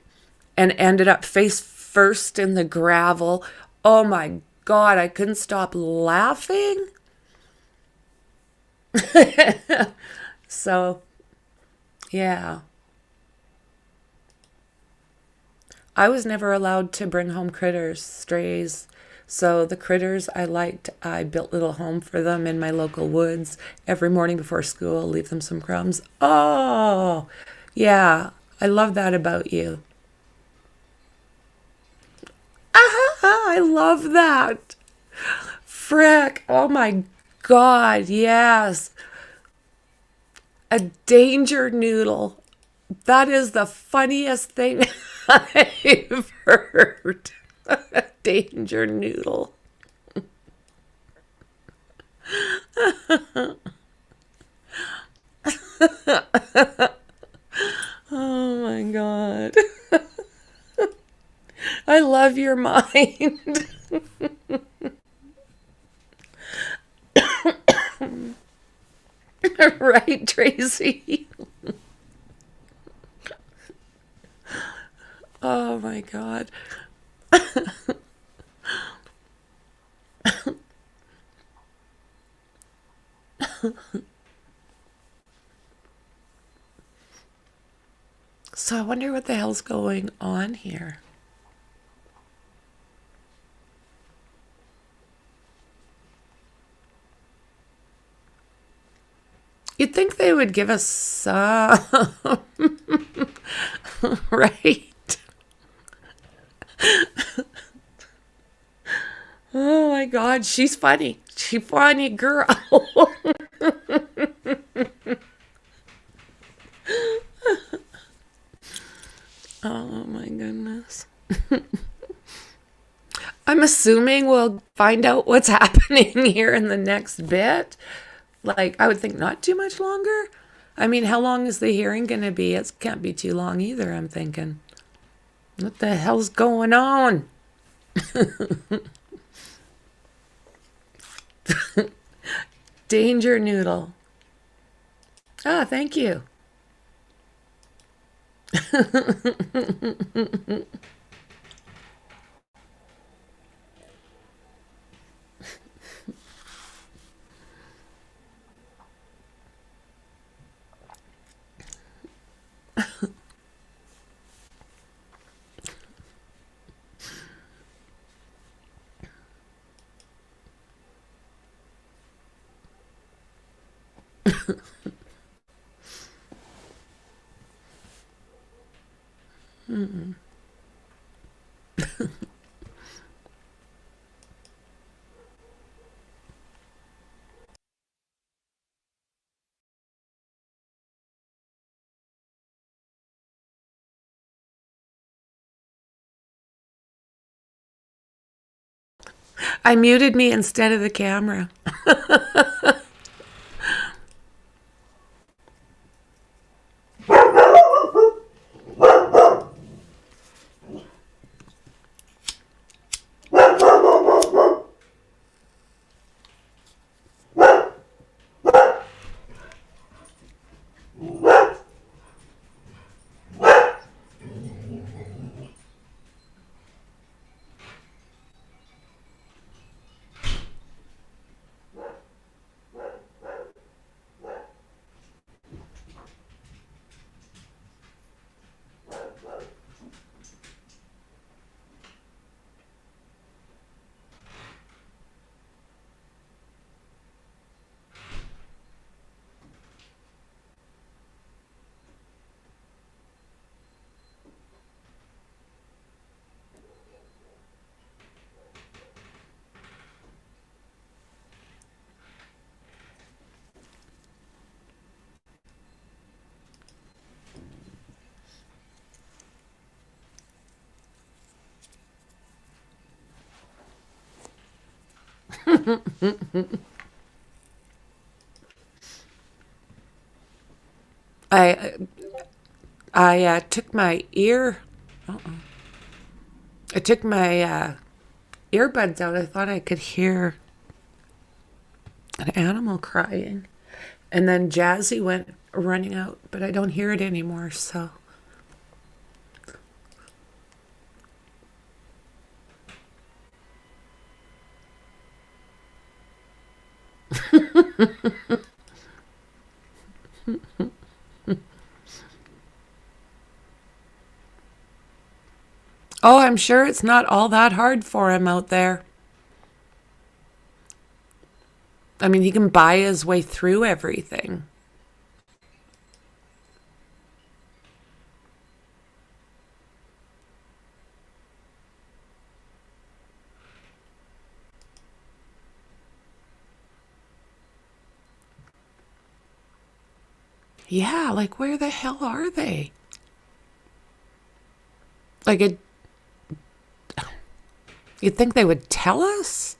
and ended up face first in the gravel. Oh my God, I couldn't stop laughing. So, yeah. I was never allowed to bring home critters, strays. So the critters I liked, I built little home for them in my local woods. Every morning before school, leave them some crumbs. Oh, yeah. I love that about you. I love that. Frick. Oh my God. Yes. A danger noodle. That is the funniest thing I've heard. A danger noodle. Oh my God. I love your mind. Right, Tracy? Oh my God. So I wonder what the hell's going on here. You'd think they would give us some, right? Oh my God, she's funny. She's funny girl. Oh my goodness. I'm assuming we'll find out what's happening here in the next bit. Like, I would think not too much longer. I mean, how long is the hearing going to be? It can't be too long either, I'm thinking. What the hell's going on? Danger noodle. Ah, thank you. I muted me instead of the camera. I I took my I took my earbuds out. I thought I could hear an animal crying. And then Jazzy went running out, but I don't hear it anymore, so. Oh, I'm sure it's not all that hard for him out there. I mean, he can buy his way through everything. Yeah, like where the hell are they? Like you'd think they would tell us?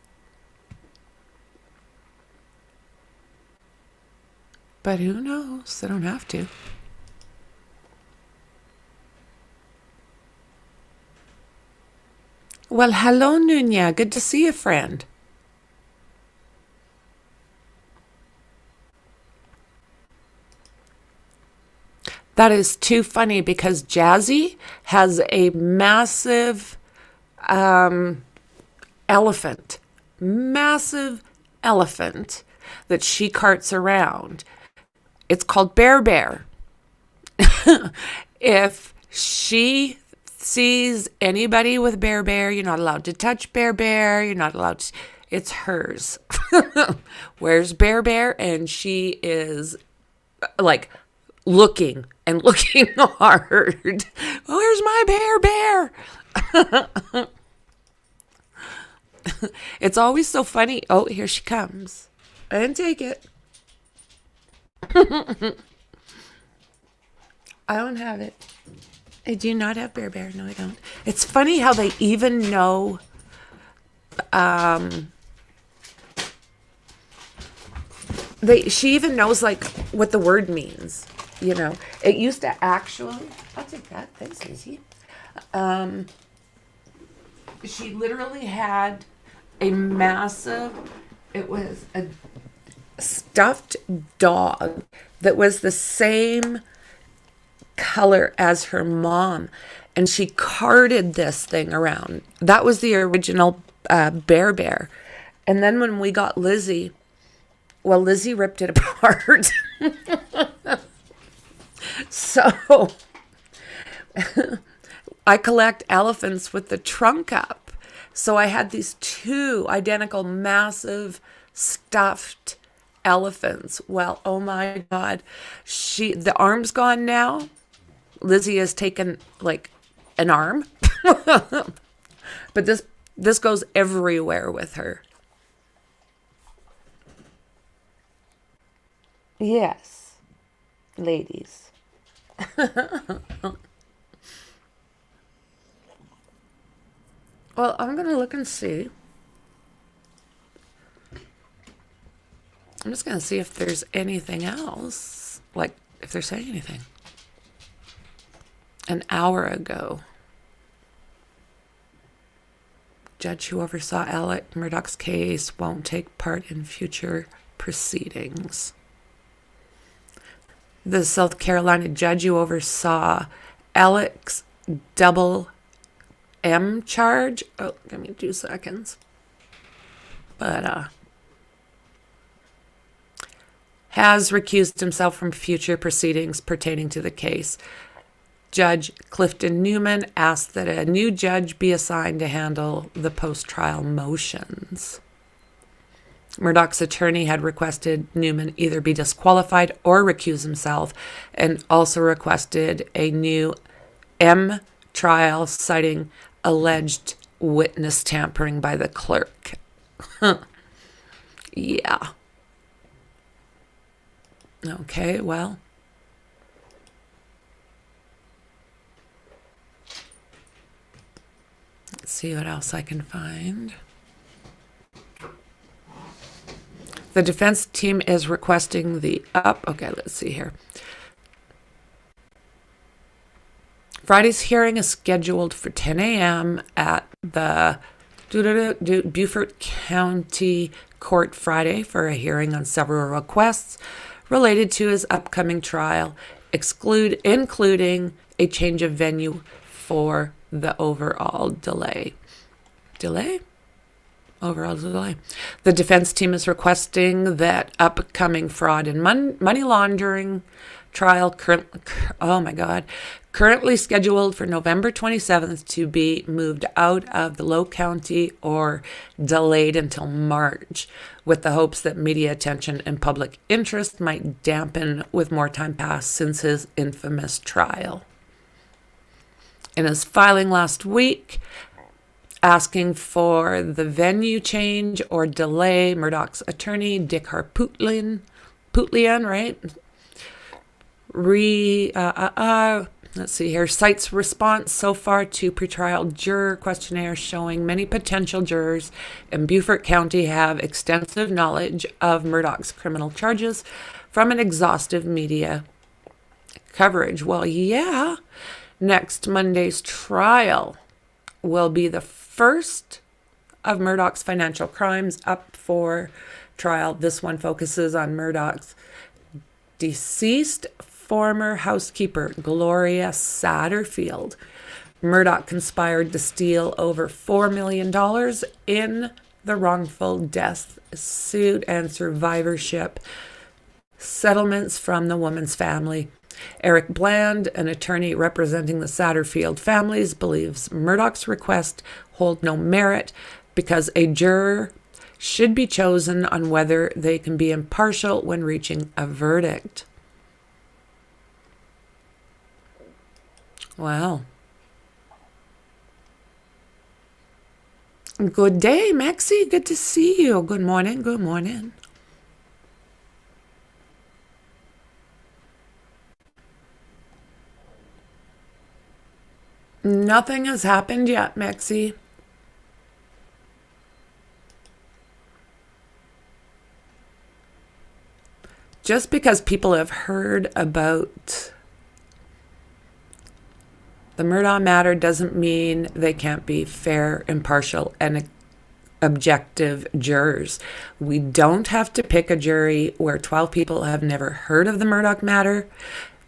But who knows? They don't have to. Well, hello, Nunya. Good to see you, friend. That is too funny because Jazzy has a massive elephant. Massive elephant that she carts around. It's called Bear Bear. If she sees anybody with Bear Bear, you're not allowed to touch Bear Bear. You're not allowed to. It's hers. Where's Bear Bear? And she is like looking and looking hard. Where's my Bear Bear? It's always so funny. Oh, here she comes. I didn't take it. I don't have it. I do not have Bear Bear. No, I don't. It's funny how they even know she even knows like what the word means. You know, it used to actually, I'll take that. Thanks, Lizzie. She literally had a massive, it was a stuffed dog that was the same color as her mom. And she carted this thing around. That was the original Bear Bear. And then when we got Lizzie, well, Lizzie ripped it apart. So I collect elephants with the trunk up. So I had these two identical, massive, stuffed elephants. Well, oh my God. The arm's gone now. Lizzie has taken like an arm. But this goes everywhere with her. Yes, ladies. Well, I'm going to look and see. I'm just going to see if there's anything else. Like, if they're saying anything. An hour ago, judge who oversaw Alec Murdaugh's case won't take part in future proceedings. The South Carolina judge who oversaw Alec's double M charge. Oh, give me 2 seconds. But has recused himself from future proceedings pertaining to the case. Judge Clifton Newman asked that a new judge be assigned to handle the post-trial motions. Murdaugh's attorney had requested Newman either be disqualified or recuse himself, and also requested a new M trial citing alleged witness tampering by the clerk. Yeah. Okay, well. Let's see what else I can find. The defense team is requesting the okay, let's see here. Friday's hearing is scheduled for 10 a.m. at the Beaufort County Court Friday for a hearing on several requests related to his upcoming trial, including a change of venue for the overall delay. Delay? overall delay. The defense team is requesting that upcoming fraud and money laundering trial, currently scheduled for November 27th, to be moved out of the Low County or delayed until March, with the hopes that media attention and public interest might dampen with more time passed since his infamous trial. In his filing last week, asking for the venue change or delay, Murdaugh's attorney, Dick Harpootlian, right? Let's see here, cites response so far to pretrial juror questionnaire showing many potential jurors in Beaufort County have extensive knowledge of Murdaugh's criminal charges from an exhaustive media coverage. Well, yeah, next Monday's trial will be the first of Murdaugh's financial crimes up for trial. This one focuses on Murdaugh's deceased former housekeeper, Gloria Satterfield. Murdaugh conspired to steal over $4 million in the wrongful death suit and survivorship settlements from the woman's family. Eric Bland, an attorney representing the Satterfield families, believes Murdaugh's request hold no merit because a juror should be chosen on whether they can be impartial when reaching a verdict. Wow. Good day, Maxie. Good to see you. Good morning. Good morning. Nothing has happened yet, Maxie. Just because people have heard about the Murdaugh matter doesn't mean they can't be fair, impartial, and objective jurors. We don't have to pick a jury where 12 people have never heard of the Murdaugh matter.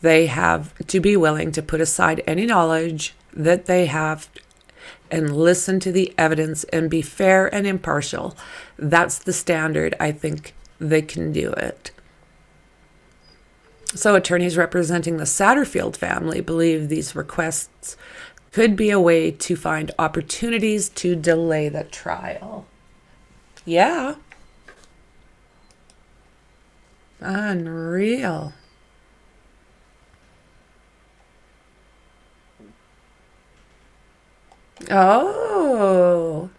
They have to be willing to put aside any knowledge that they have and listen to the evidence and be fair and impartial. That's the standard. I think they can do it. So attorneys representing the Satterfield family believe these requests could be a way to find opportunities to delay the trial. Yeah. Unreal. Oh.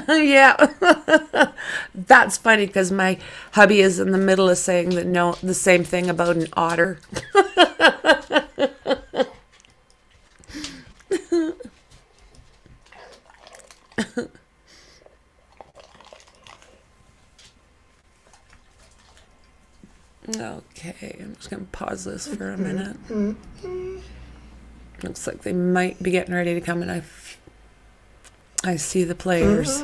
Yeah. That's funny because my hubby is in the middle of saying the same thing about an otter. Okay, I'm just going to pause this for a minute. Looks like they might be getting ready to come, and I see the players.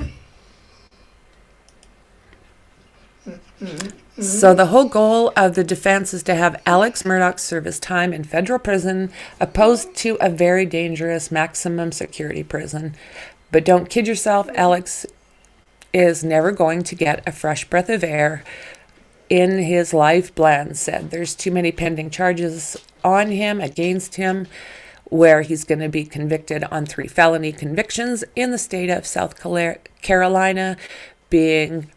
So the whole goal of the defense is to have Alex Murdaugh serve his time in federal prison, opposed to a very dangerous maximum security prison. But don't kid yourself, Alex is never going to get a fresh breath of air in his life, Bland said. There's too many pending charges on him, against him, where he's going to be convicted on 3 felony convictions in the state of South Carolina, being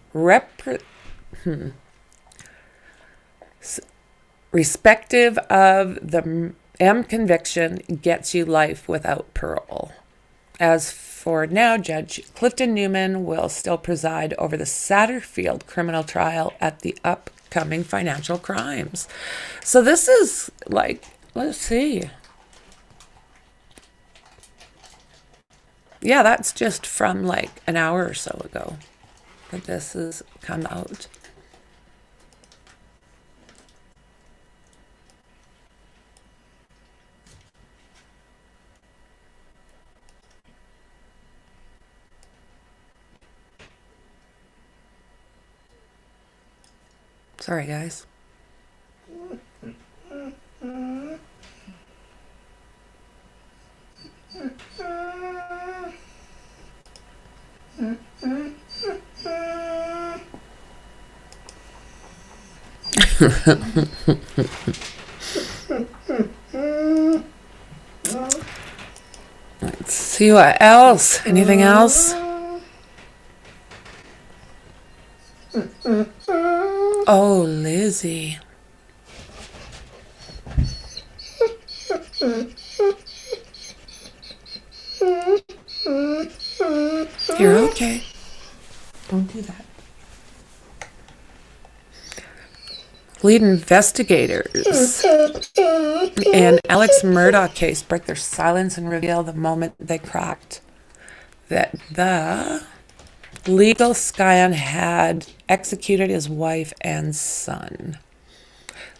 respective of the M conviction gets you life without parole. As for now, Judge Clifton Newman will still preside over the Satterfield criminal trial at the upcoming financial crimes. So this is like, let's see. Yeah, that's just from like an hour or so ago that this has come out. Sorry, guys. Let's see what else. Anything else? Oh, Lizzie. You're okay. Don't do that. Lead investigators in Alex Murdaugh case break their silence and reveal the moment they cracked that the legal scion had executed his wife and son.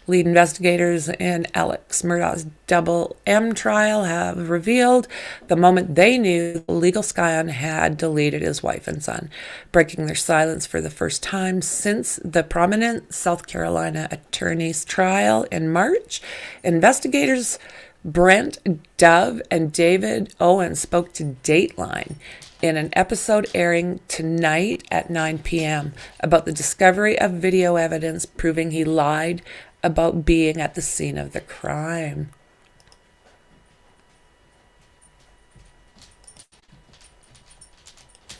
Lead investigators in Alex Murdaugh's Double M trial have revealed the moment they knew the legal scion had deleted his wife and son, breaking their silence for the first time since the prominent South Carolina attorney's trial in March. Investigators Brent Dove and David Owen spoke to Dateline in an episode airing tonight at 9 p.m. about the discovery of video evidence proving he lied about being at the scene of the crime.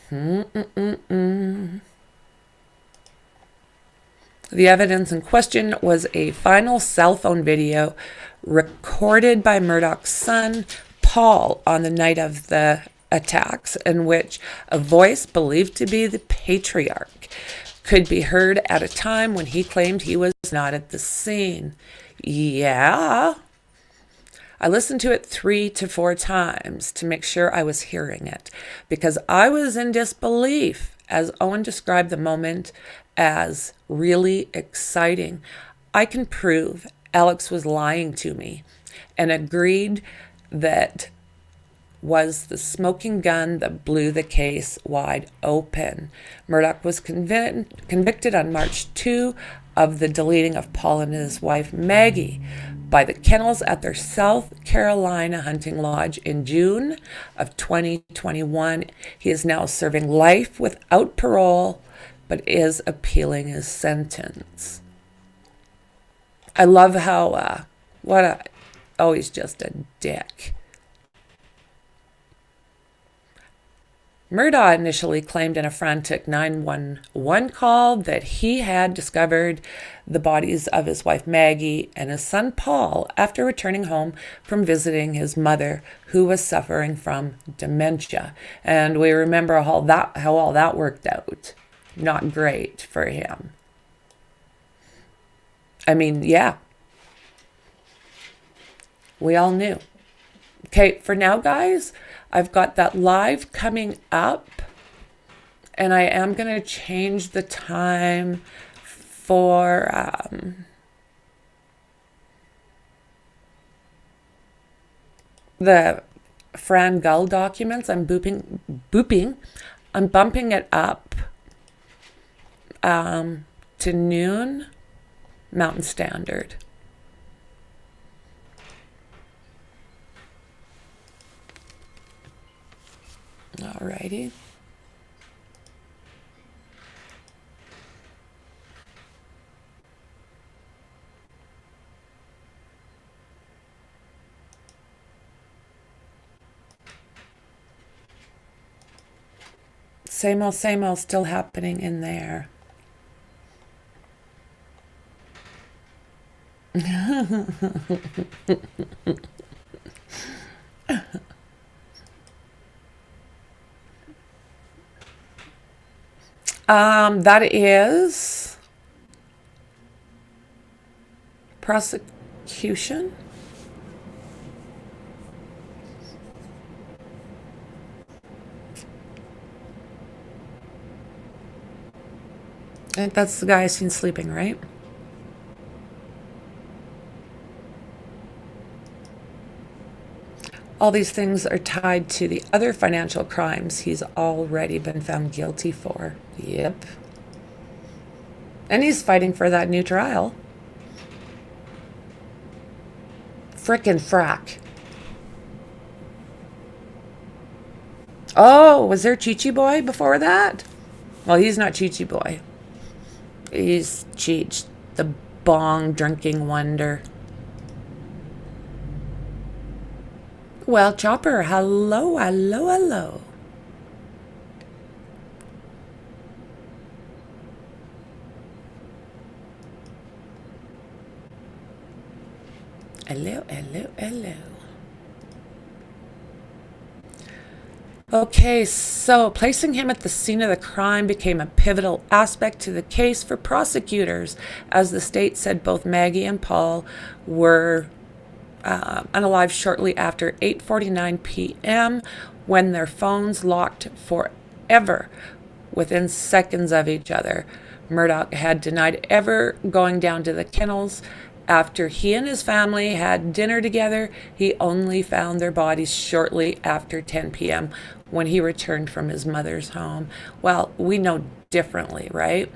The evidence in question was a final cell phone video recorded by Murdaugh's son, Paul, on the night of the attacks, in which a voice believed to be the patriarch could be heard at a time when he claimed he was not at the scene. Yeah. I listened to it 3 to 4 times to make sure I was hearing it because I was in disbelief as Owen described the moment as really exciting. I can prove Alex was lying to me and agreed that was the smoking gun that blew the case wide open. Murdaugh was convicted on March 2 of the deleting of Paul and his wife Maggie by the kennels at their South Carolina hunting lodge in June of 2021. He is now serving life without parole, but is appealing his sentence. I love how, he's just a dick. Murdaugh initially claimed in a frantic 911 call that he had discovered the bodies of his wife Maggie and his son Paul after returning home from visiting his mother, who was suffering from dementia. And we remember how all that worked out. Not great for him. I mean, yeah. We all knew. Okay, for now, guys, I've got that live coming up, and I am going to change the time for the Fran Gull documents. I'm bumping it up to noon Mountain Standard. Alrighty. Same old still happening in there. That is prosecution. I think that's the guy I seen sleeping, right? All these things are tied to the other financial crimes he's already been found guilty for. Yep. And he's fighting for that new trial. Frickin' frack. Oh, was there Chi Chi Boy before that? Well, he's not Chi Chi Boy. He's Cheech, the bong drinking wonder. Well, Chopper, hello, hello, hello. Hello, hello, hello. Okay, so placing him at the scene of the crime became a pivotal aspect to the case for prosecutors, as the state said both Maggie and Paul were unalive shortly after 8:49 p.m. when their phones locked forever within seconds of each other. Murdaugh had denied ever going down to the kennels. After he and his family had dinner together, he only found their bodies shortly after 10 p.m. when he returned from his mother's home. Well, we know differently, right?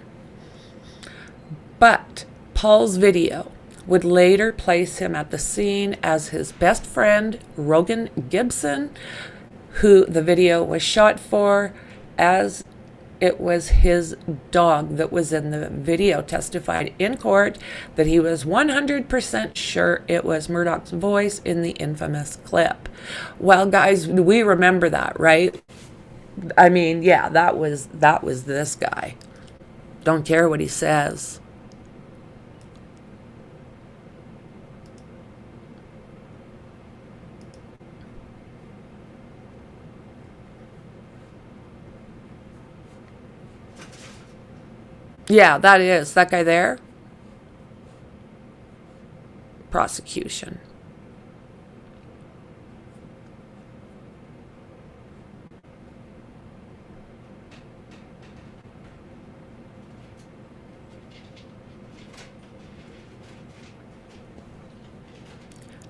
But Paul's video would later place him at the scene as his best friend, Rogan Gibson, who the video was shot for, as it was his dog that was in the video, testified in court that he was 100% sure it was Murdaugh's voice in the infamous clip. Well, guys, we remember that, right? I mean, yeah, that was this guy. Don't care what he says. Yeah, that is. That guy there? Prosecution.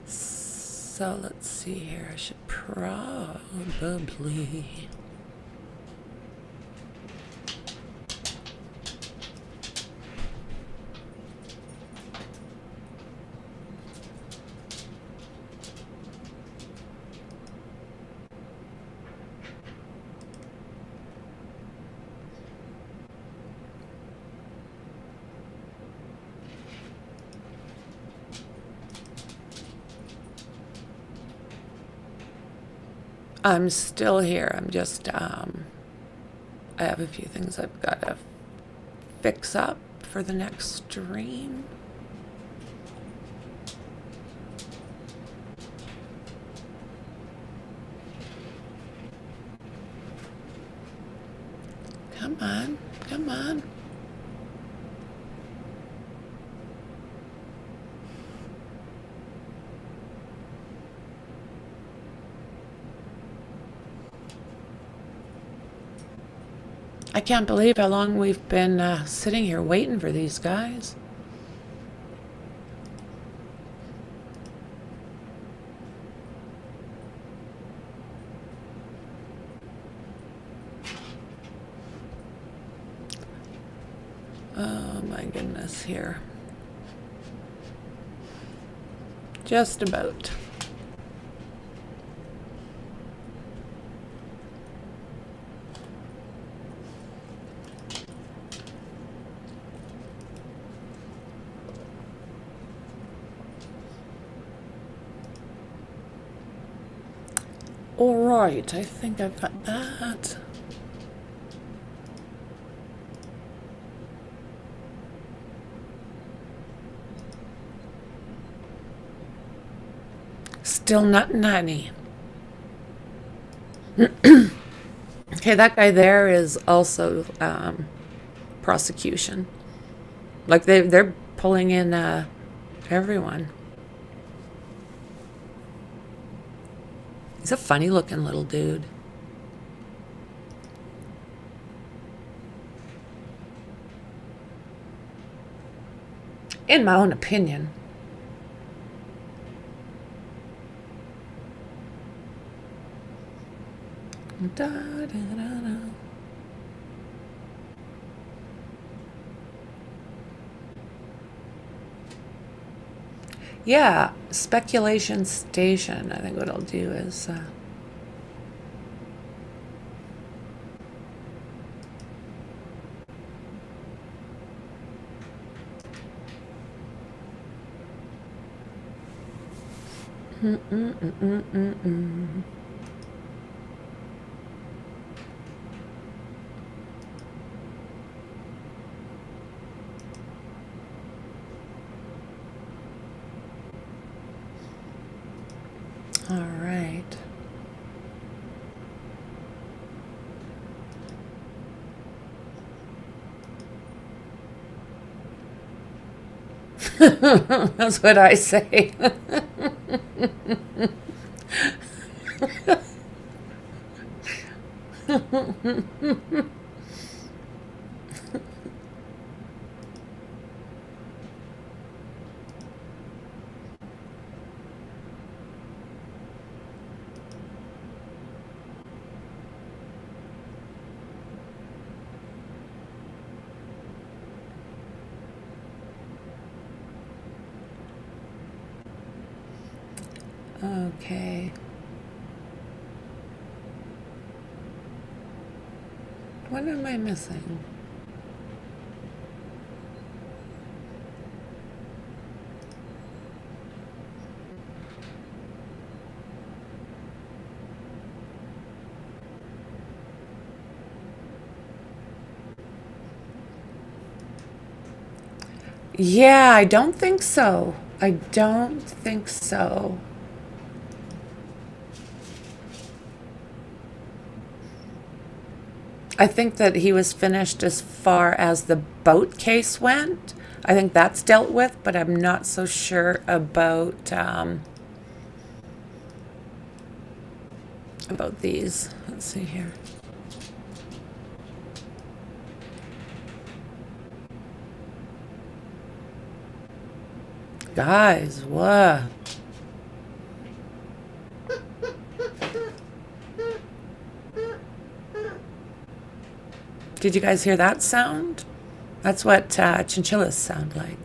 So let's see here. I should probably... I'm still here. I'm just, I have a few things I've got to fix up for the next stream. Come on, come on. I can't believe how long we've been sitting here waiting for these guys. Oh my goodness, here. Just about. All right, I think I've got that. Still not nanny. Okay, that guy there is also prosecution. Like they're pulling in everyone. He's a funny looking little dude. In my own opinion. Da, da, da, da. Yeah, speculation station. I think what I'll do is All right. That's what I say. Okay. What am I missing? Yeah, I don't think so. I don't think so. I think that he was finished as far as the boat case went. I think that's dealt with, but I'm not so sure about these. Let's see here. Guys, what? Did you guys hear that sound? That's what chinchillas sound like.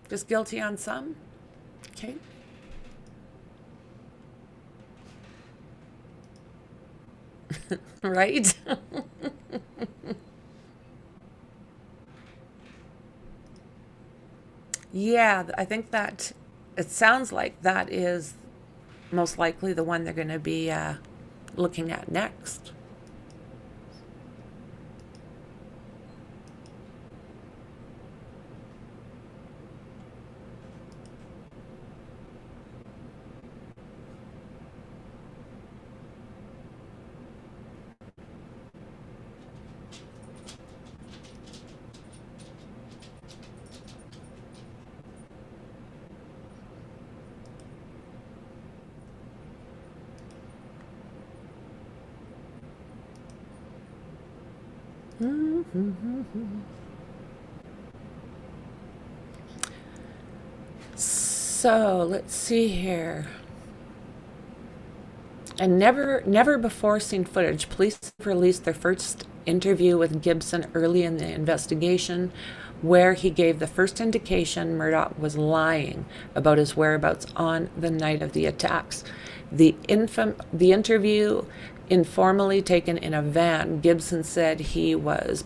Just guilty on some? Okay. Right? Yeah, I think that it sounds like that is most likely the one they're going to be looking at next. So let's see here. And never before seen footage. Police released their first interview with Gibson early in the investigation, where he gave the first indication Murdaugh was lying about his whereabouts on the night of the attacks. The interview, informally taken in a van, Gibson said he was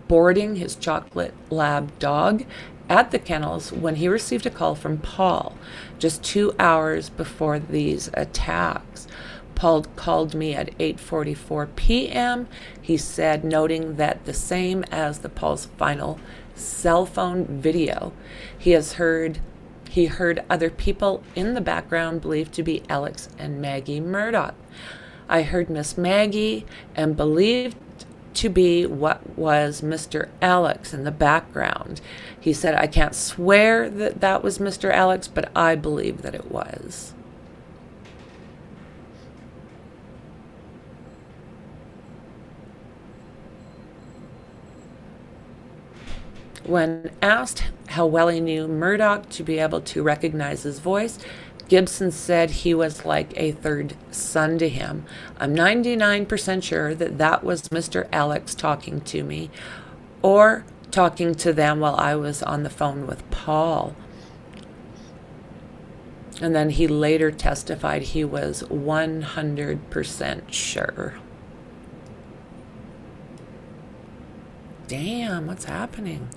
boarding his chocolate lab dog at the kennels when he received a call from Paul just 2 hours before these attacks. Paul called me at 8:44 p.m. He said, noting that the same as the Paul's final cell phone video, he heard other people in the background believed to be Alex and Maggie Murdaugh. I heard Miss Maggie and believed to be what was Mr. Alex in the background. He said, I can't swear that that was Mr. Alex, but I believe that it was. When asked how well he knew Murdaugh to be able to recognize his voice, Gibson said he was like a third son to him. I'm 99% sure that that was Mr. Alex talking to me or talking to them while I was on the phone with Paul. And then he later testified he was 100% sure. Damn, what's happening?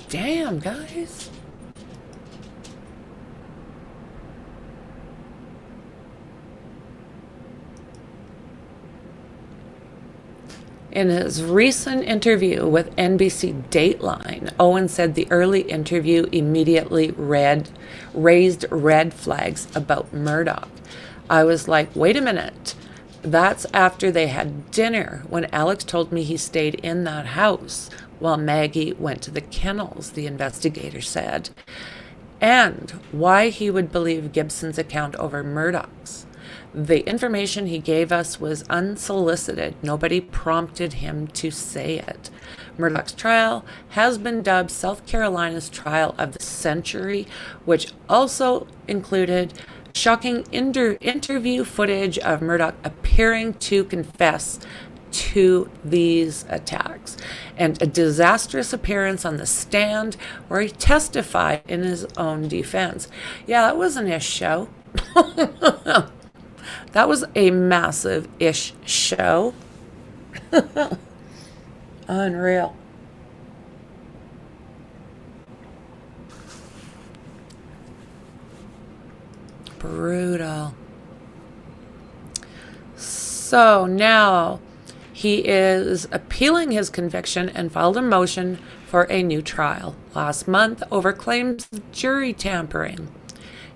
Damn, guys. In his recent interview with NBC Dateline, Owen said the early interview immediately raised red flags about Murdaugh. I was like, wait a minute. That's after they had dinner when Alex told me he stayed in that house while Maggie went to the kennels, the investigator said. And why he would believe Gibson's account over Murdaugh's. The information he gave us was unsolicited. Nobody prompted him to say it. Murdaugh's trial has been dubbed South Carolina's trial of the century, which also included shocking interview footage of Murdaugh appearing to confess to these attacks, and a disastrous appearance on the stand where he testified in his own defense. Yeah, that was an ish show. That was a massive ish show. Unreal. Brutal. So now he is appealing his conviction and filed a motion for a new trial last month over claims of jury tampering.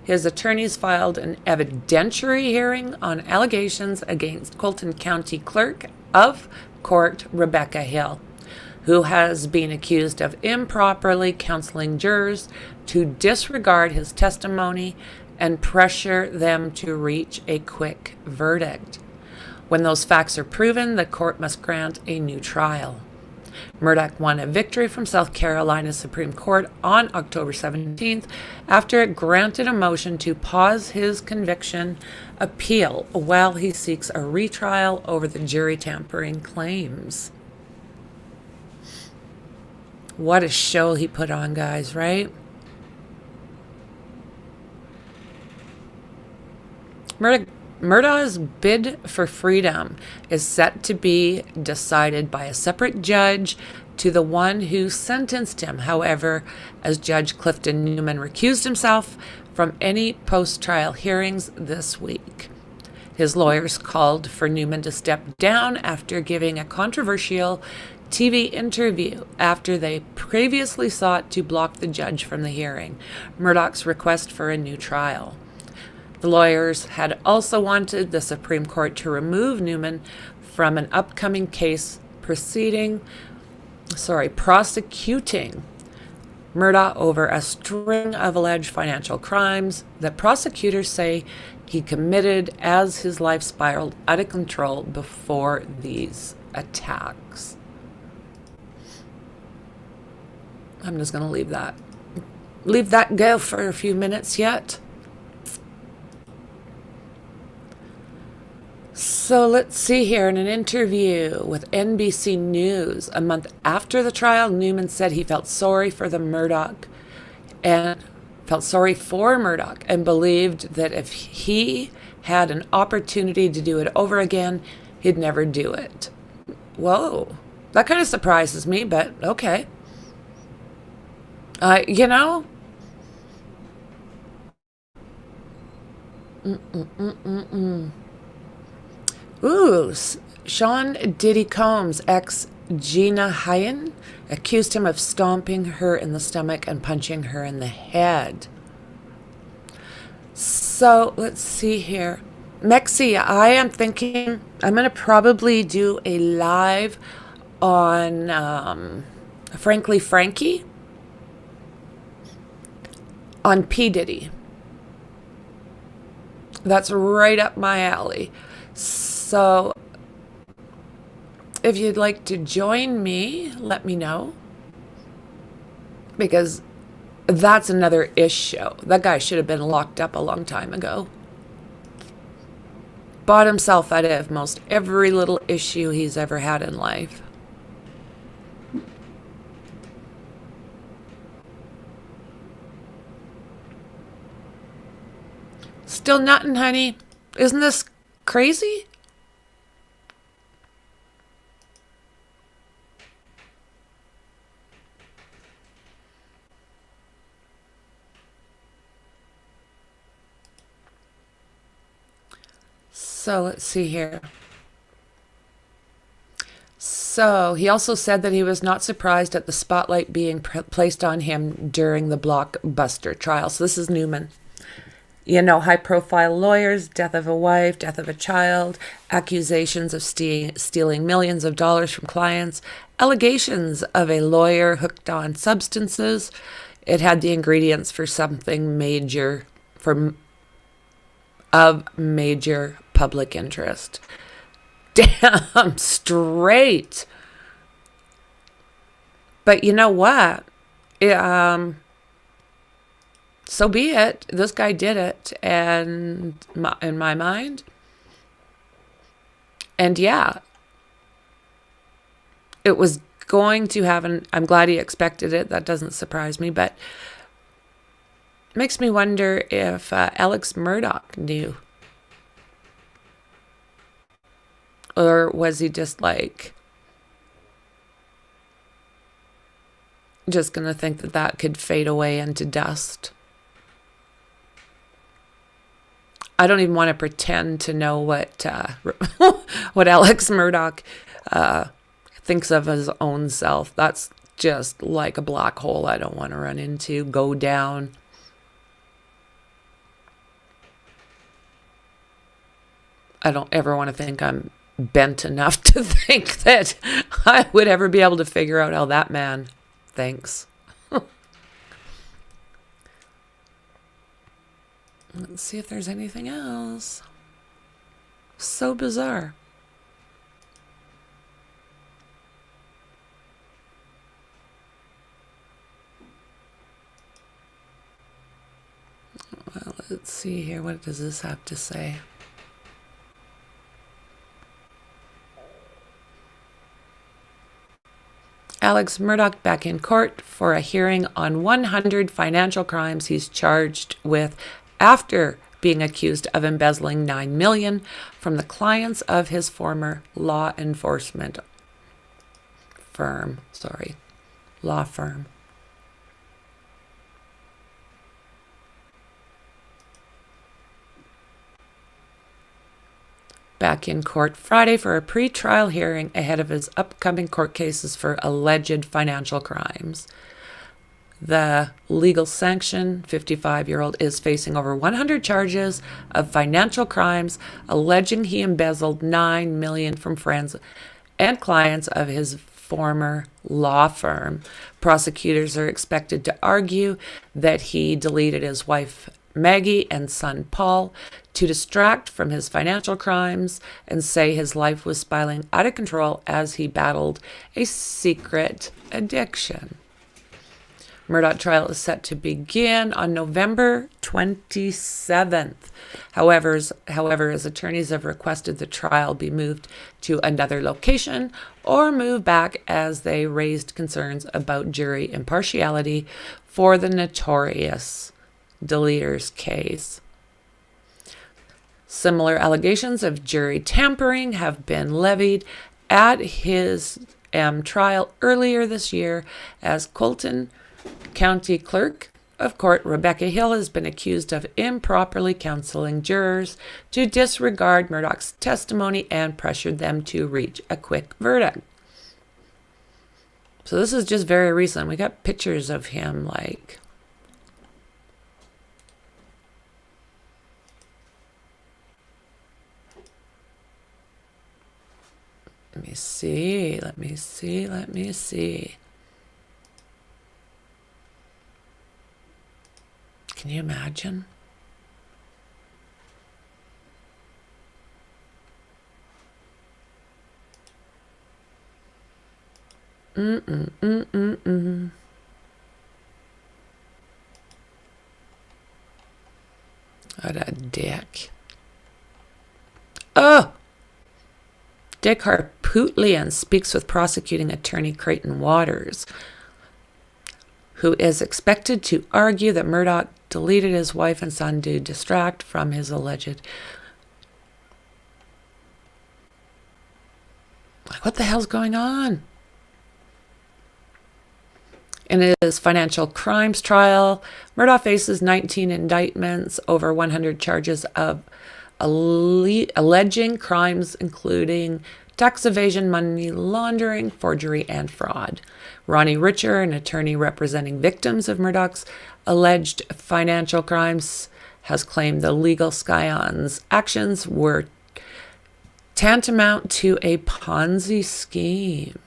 His attorneys filed an evidentiary hearing on allegations against Colton County Clerk of Court Rebecca Hill, who has been accused of improperly counseling jurors to disregard his testimony and pressure them to reach a quick verdict. When those facts are proven, the court must grant a new trial. Murdaugh won a victory from South Carolina Supreme Court on October 17th after it granted a motion to pause his conviction appeal while he seeks a retrial over the jury tampering claims. What a show he put on, guys, right? Murdaugh's bid for freedom is set to be decided by a separate judge to the one who sentenced him. However, as Judge Clifton Newman recused himself from any post-trial hearings this week. His lawyers called for Newman to step down after giving a controversial TV interview after they previously sought to block the judge from the hearing. Murdaugh's request for a new trial. The lawyers had also wanted the Supreme Court to remove Newman from an upcoming case prosecuting Murdaugh over a string of alleged financial crimes that prosecutors say he committed as his life spiraled out of control before these attacks. I'm just going to leave that go for a few minutes yet. So let's see here. In an interview with NBC News a month after the trial, Newman said he felt sorry for Murdaugh and believed that if he had an opportunity to do it over again, he'd never do it. Whoa, that kind of surprises me, but okay. Ooh, Sean Diddy Combs' ex Gina Hyen accused him of stomping her in the stomach and punching her in the head. So let's see here. Mexi, I am thinking I'm going to probably do a live on Franky on P. Diddy. That's right up my alley. So If you'd like to join me, let me know. Because that's another ish show. That guy should have been locked up a long time ago. Bought himself out of most every little issue he's ever had in life. Still nuttin', honey. Isn't this crazy? So let's see here. So he also said that he was not surprised at the spotlight being placed on him during the Blockbuster trial. So this is Newman. You know, high-profile lawyers, death of a wife, death of a child, accusations of stealing millions of dollars from clients, allegations of a lawyer hooked on substances. It had the ingredients for something major, of major public interest. Damn straight. But you know what? So be it. This guy did it, and in my mind. And yeah, it was going to have I'm glad he expected it. That doesn't surprise me, but it makes me wonder if Alex Murdaugh knew. Or was he just just going to think that could fade away into dust? I don't even want to pretend to know what what Alex Murdaugh thinks of his own self. That's just like a black hole I don't want to run into, go down. I don't ever want to think I'm bent enough to think that I would ever be able to figure out how that man thinks. Let's see if there's anything else. So bizarre. Well, let's see here. What does this have to say? Alex Murdaugh back in court for a hearing on 100 financial crimes he's charged with after being accused of embezzling $9 million from the clients of his former law firm. Back in court Friday for a pre-trial hearing ahead of his upcoming court cases for alleged financial crimes. The legal sanction 55-year-old is facing over 100 charges of financial crimes, alleging he embezzled $9 million from friends and clients of his former law firm. Prosecutors are expected to argue that he deleted his wife Maggie and son Paul to distract from his financial crimes and say his life was spiraling out of control as he battled a secret addiction. Murdaugh trial is set to begin on November 27th. However, his attorneys have requested the trial be moved to another location or move back as they raised concerns about jury impartiality for the notorious Deleters case. Similar allegations of jury tampering have been levied at his trial earlier this year as Colton County Clerk of Court Rebecca Hill has been accused of improperly counseling jurors to disregard Murdaugh's testimony and pressured them to reach a quick verdict. So this is just very recent. We got pictures of him let me see. Can you imagine? What a dick. Oh! Dick Harpootlian speaks with prosecuting attorney Creighton Waters, who is expected to argue that Murdaugh deleted his wife and son to distract from his alleged... Like, what the hell's going on? In his financial crimes trial, Murdaugh faces 19 indictments, over 100 charges of alleging crimes including tax evasion, money laundering, forgery, and fraud. Ronnie Richer, an attorney representing victims of Murdaugh's alleged financial crimes, has claimed the legal Scion's actions were tantamount to a Ponzi scheme.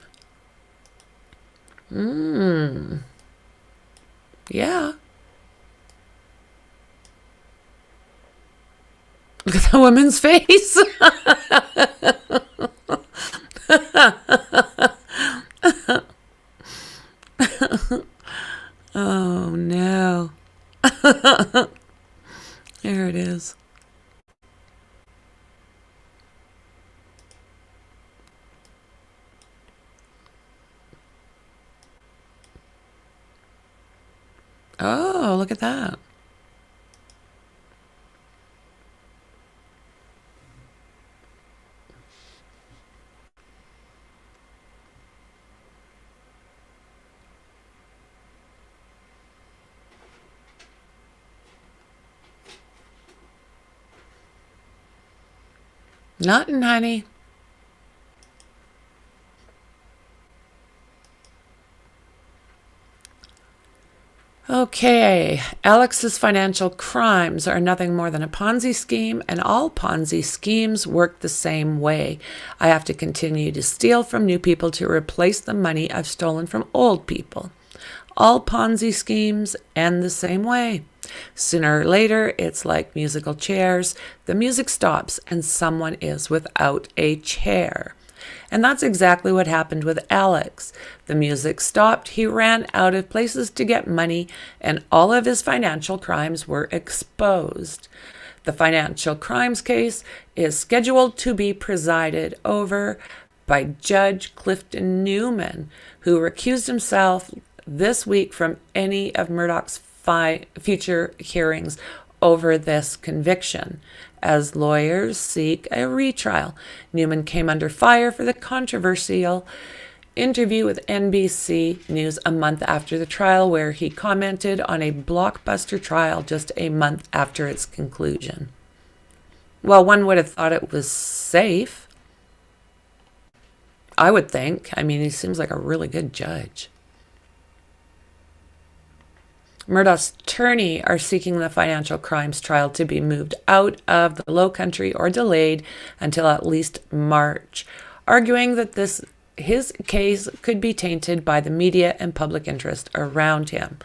Yeah. Look at that woman's face. Oh, no. There it is. Oh, look at that. Nothing, honey. Okay, Alex's financial crimes are nothing more than a Ponzi scheme, and all Ponzi schemes work the same way. I have to continue to steal from new people to replace the money I've stolen from old people. All Ponzi schemes end the same way. Sooner or later, it's like musical chairs. The music stops and someone is without a chair. And that's exactly what happened with Alex. The music stopped, he ran out of places to get money, and all of his financial crimes were exposed. The financial crimes case is scheduled to be presided over by Judge Clifton Newman, who recused himself this week from any of Murdaugh's future hearings over this conviction, as lawyers seek a retrial. Newman came under fire for the controversial interview with NBC News a month after the trial, where he commented on a blockbuster trial just a month after its conclusion. Well, one would have thought it was safe. I would think. I mean, he seems like a really good judge. Murdaugh's attorney are seeking the financial crimes trial to be moved out of the Low Country or delayed until at least March, arguing that his case could be tainted by the media and public interest around him.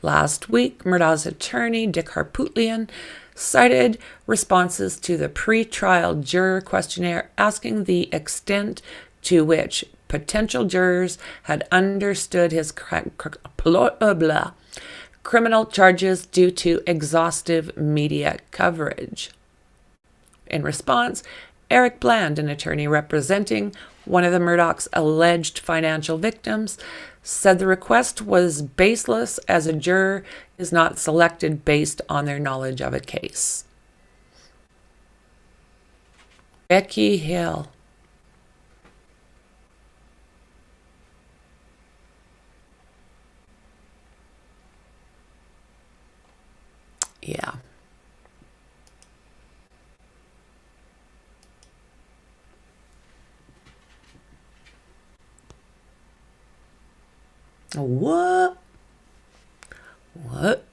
Last week, Murdaugh's attorney, Dick Harpootlian, cited responses to the pre-trial juror questionnaire asking the extent to which potential jurors had understood his criminal charges due to exhaustive media coverage. In response, Eric Bland, an attorney representing one of the Murdaugh's alleged financial victims, said the request was baseless as a juror is not selected based on their knowledge of a case. Becky Hill. Yeah. What? What?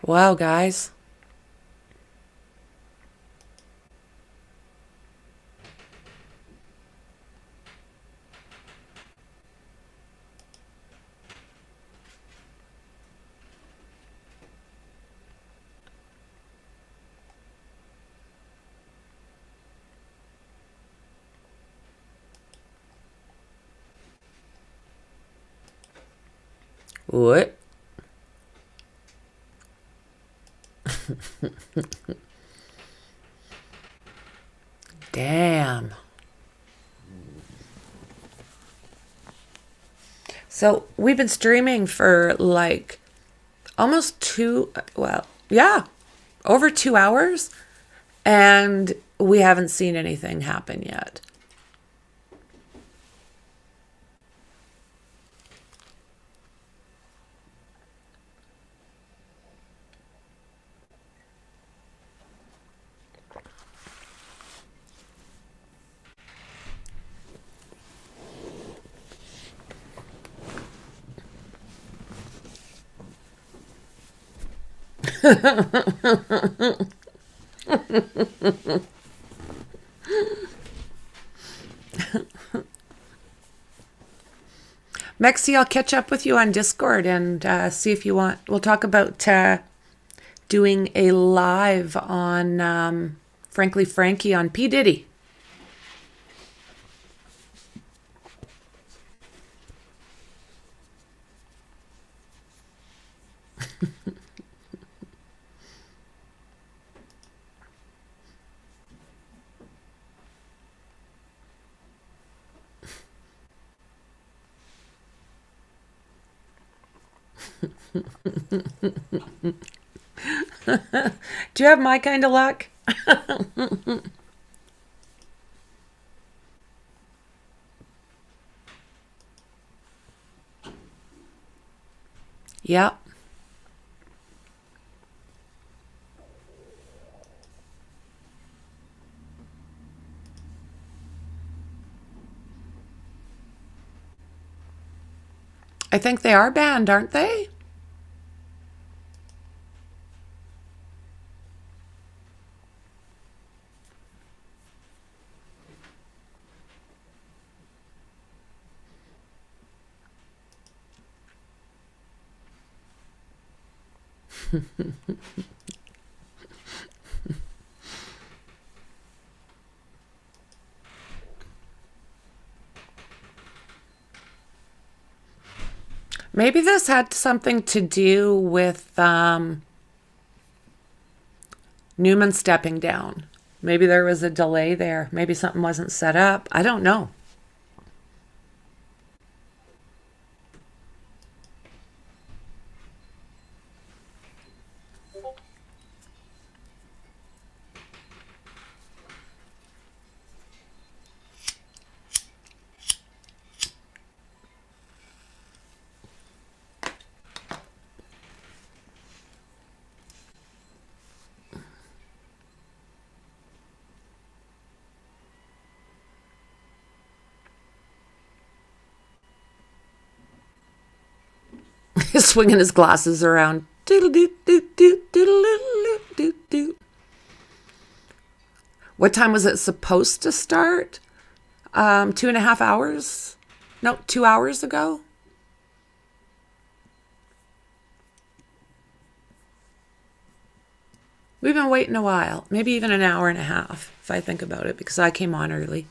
Wow, guys. What? Damn. So we've been streaming for like almost over 2 hours, and we haven't seen anything happen yet. Mexi, I'll catch up with you on Discord and see if you want. We'll talk about doing a live on Frankly Franky on P. Diddy. Do you have my kind of luck? Yep. I think they are banned, aren't they? Maybe this had something to do with Newman stepping down. Maybe there was a delay there. Maybe something wasn't set up. I don't know. He's swinging his glasses around. What time was it supposed to start? 2.5 hours? No, 2 hours ago? We've been waiting a while. Maybe even an hour and a half, if I think about it, because I came on early.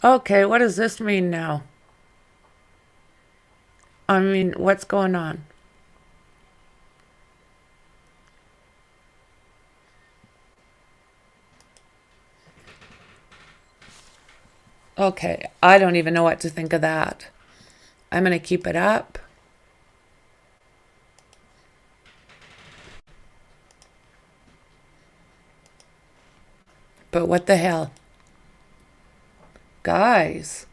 Okay, what does this mean now? I mean, what's going on? Okay, I don't even know what to think of that. I'm going to keep it up. But what the hell? Guys.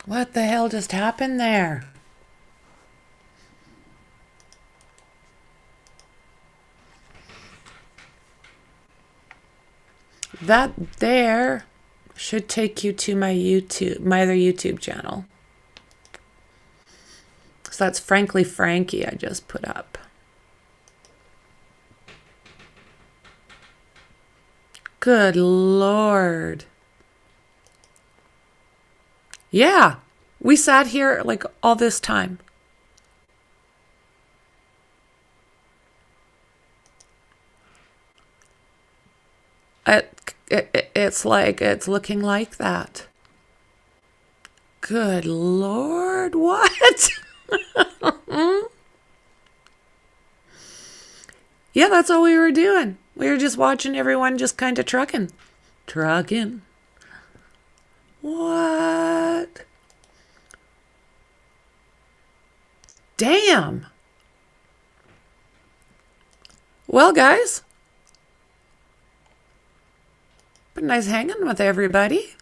What the hell just happened there? That there should take you to my other YouTube channel. So that's Franky I just put up. Good Lord. Yeah, we sat here like all this time. It's like, it's looking like that. Good Lord, what? Yeah, that's all we were doing. We were just watching everyone just kind of trucking. Trucking. What? Damn. Well, guys, been nice hanging with everybody.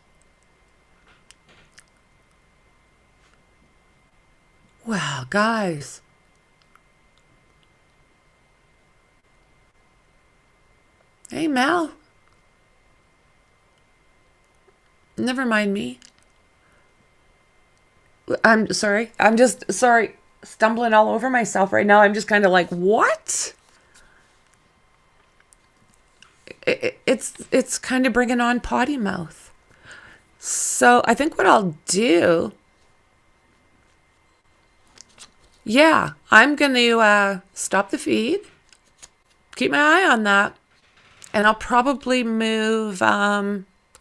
Wow, guys. Hey, Mel. Never mind me. I'm sorry. I'm just sorry. Stumbling all over myself right now. I'm just kind of like, what? It's kind of bringing on potty mouth. So I think what I'll do, yeah, I'm going to stop the feed, keep my eye on that, and I'll probably move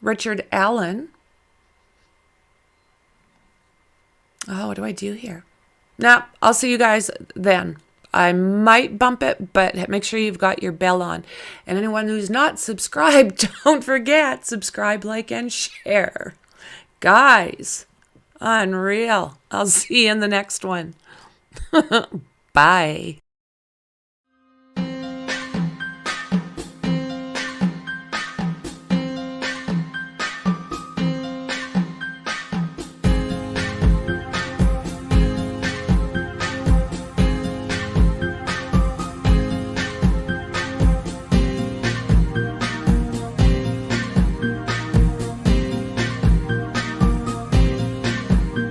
Richard Allen. Oh, what do I do here? Nah, I'll see you guys then. I might bump it, but make sure you've got your bell on. And anyone who's not subscribed, don't forget, subscribe, like, and share. Guys, unreal. I'll see you in the next one. Bye.